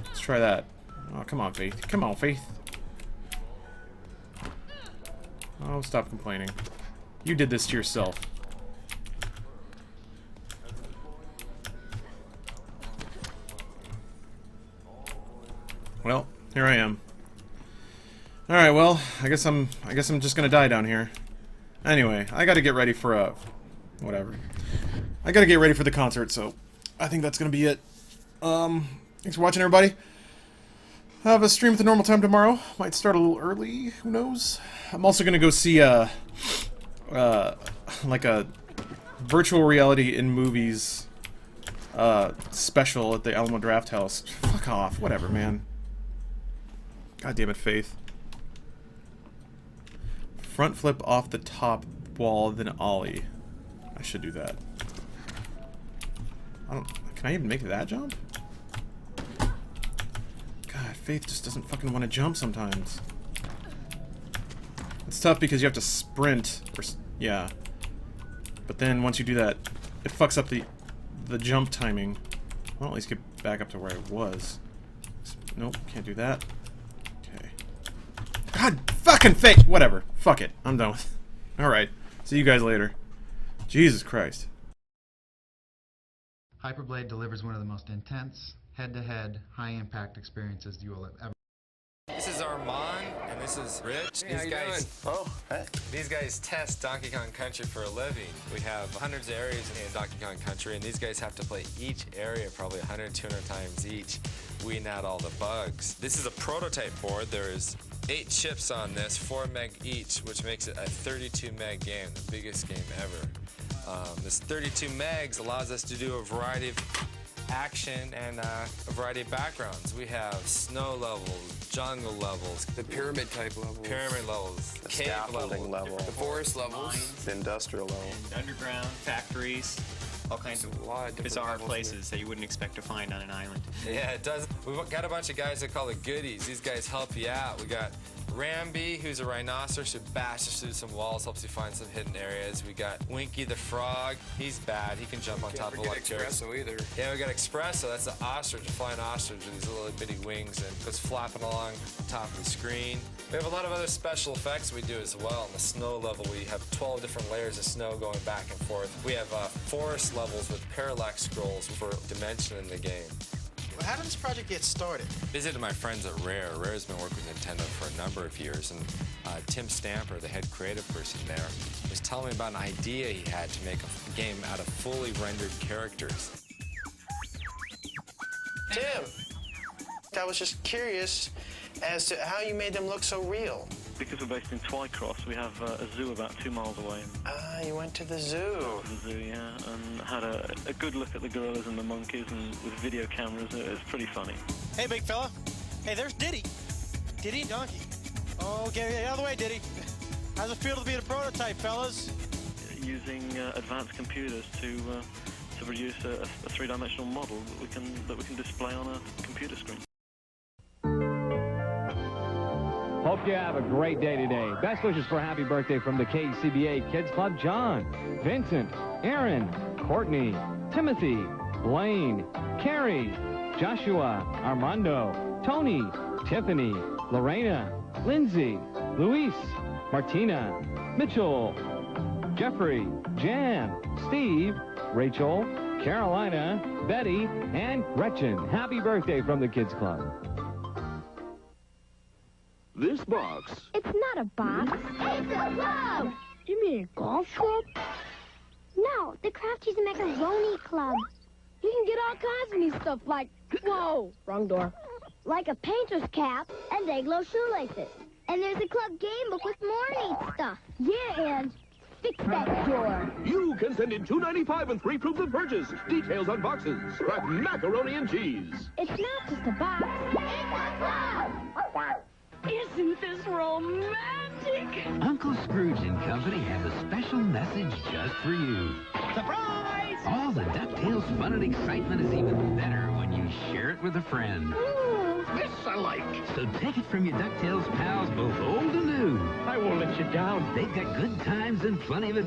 Let's try that. Oh, come on, Faith. Come on, Faith. Oh, stop complaining. You did this to yourself. Well, here I am. Alright, well, I guess I'm just gonna die down here. Anyway, I gotta get ready for whatever. I gotta get ready for the concert, so I think that's gonna be it. Thanks for watching, everybody. I have a stream at the normal time tomorrow. Might start a little early, who knows? I'm also gonna go see like a virtual reality in movies special at the Alamo Draft House. Fuck off, whatever, man. God damn it, Faith. Front flip off the top wall, then ollie. I should do that. Can I even make that jump? God, Faith just doesn't fucking want to jump sometimes. It's tough because you have to sprint, or yeah. But then once you do that, it fucks up the jump timing. I'll at least get back up to where I was. Nope, can't do that. Okay. God fucking fake! Whatever. Fuck it. I'm done with it. Alright. See you guys later. Jesus Christ. Hyperblade delivers one of the most intense, head-to-head, high-impact experiences you will ever. This is Armand, and this is Rich. Hey, These guys test Donkey Kong Country for a living. We have hundreds of areas in Donkey Kong Country, and these guys have to play each area probably 100, 200 times each, weeding out all the bugs. This is a prototype board. There is 8 chips on this, 4 meg each, which makes it a 32 meg game, the biggest game ever. This 32 megs allows us to do a variety of action and a variety of backgrounds. We have snow levels, jungle levels, the pyramid type levels, the cave scaffolding level, the forest levels, the industrial level, and underground factories, all kinds of bizarre places that you wouldn't expect to find on an island. Yeah, it does. We've got a bunch of guys that call it goodies. These guys help you out. We got Ramby, who's a rhinoceros who bashes through some walls, helps you find some hidden areas. We got Winky the frog. He's bad. He can jump on top of electricity. Espresso either. Yeah, we got Espresso. That's the ostrich, a flying ostrich with these little bitty wings and goes flapping along the top of the screen. We have a lot of other special effects we do as well. On the snow level, we have 12 different layers of snow going back and forth. We have forest levels with parallax scrolls for dimension in the game. Well, how did this project get started? Visited my friends at Rare. Rare's been working with Nintendo for a number of years, and Tim Stamper, the head creative person there, was telling me about an idea he had to make a game out of fully rendered characters. Tim, I was just curious as to how you made them look so real. Because we're based in Twycross, we have a zoo about 2 miles away. Ah, you went to the zoo. The zoo, yeah, and had a good look at the gorillas and the monkeys, and with video cameras, it was pretty funny. Hey, big fella. Hey, there's Diddy. Diddy Donkey. Oh, get out of the way, Diddy. How's it feel to be a prototype, fellas? Using advanced computers to produce a 3-dimensional model that we can display on a computer screen. Hope you have a great day today. Best wishes for a happy birthday from the KCBA Kids Club. John, Vincent, Aaron, Courtney, Timothy, Blaine, Carrie, Joshua, Armando, Tony, Tiffany, Lorena, Lindsay, Luis, Martina, Mitchell, Jeffrey, Jan, Steve, Rachel, Carolina, Betty, and Gretchen. Happy birthday from the Kids Club. This box. It's not a box. It's a club! You mean a golf club? No, the Craft Cheese and Macaroni Club. You can get all kinds of neat stuff like, whoa, wrong door. Like a painter's cap and egg-glow shoelaces. And there's a club game book with more neat stuff. Yeah, and fix that door. You can send in $2.95 and 3 proofs of purchase. Details on boxes. Craft macaroni and cheese. It's not just a box. It's a club! Isn't this romantic? Uncle Scrooge and Company have a special message just for you. Surprise! All the DuckTales fun and excitement is even better when you share it with a friend. Ooh, this I like. So take it from your DuckTales pals, both old and new. I won't let you down. They've got good times and plenty of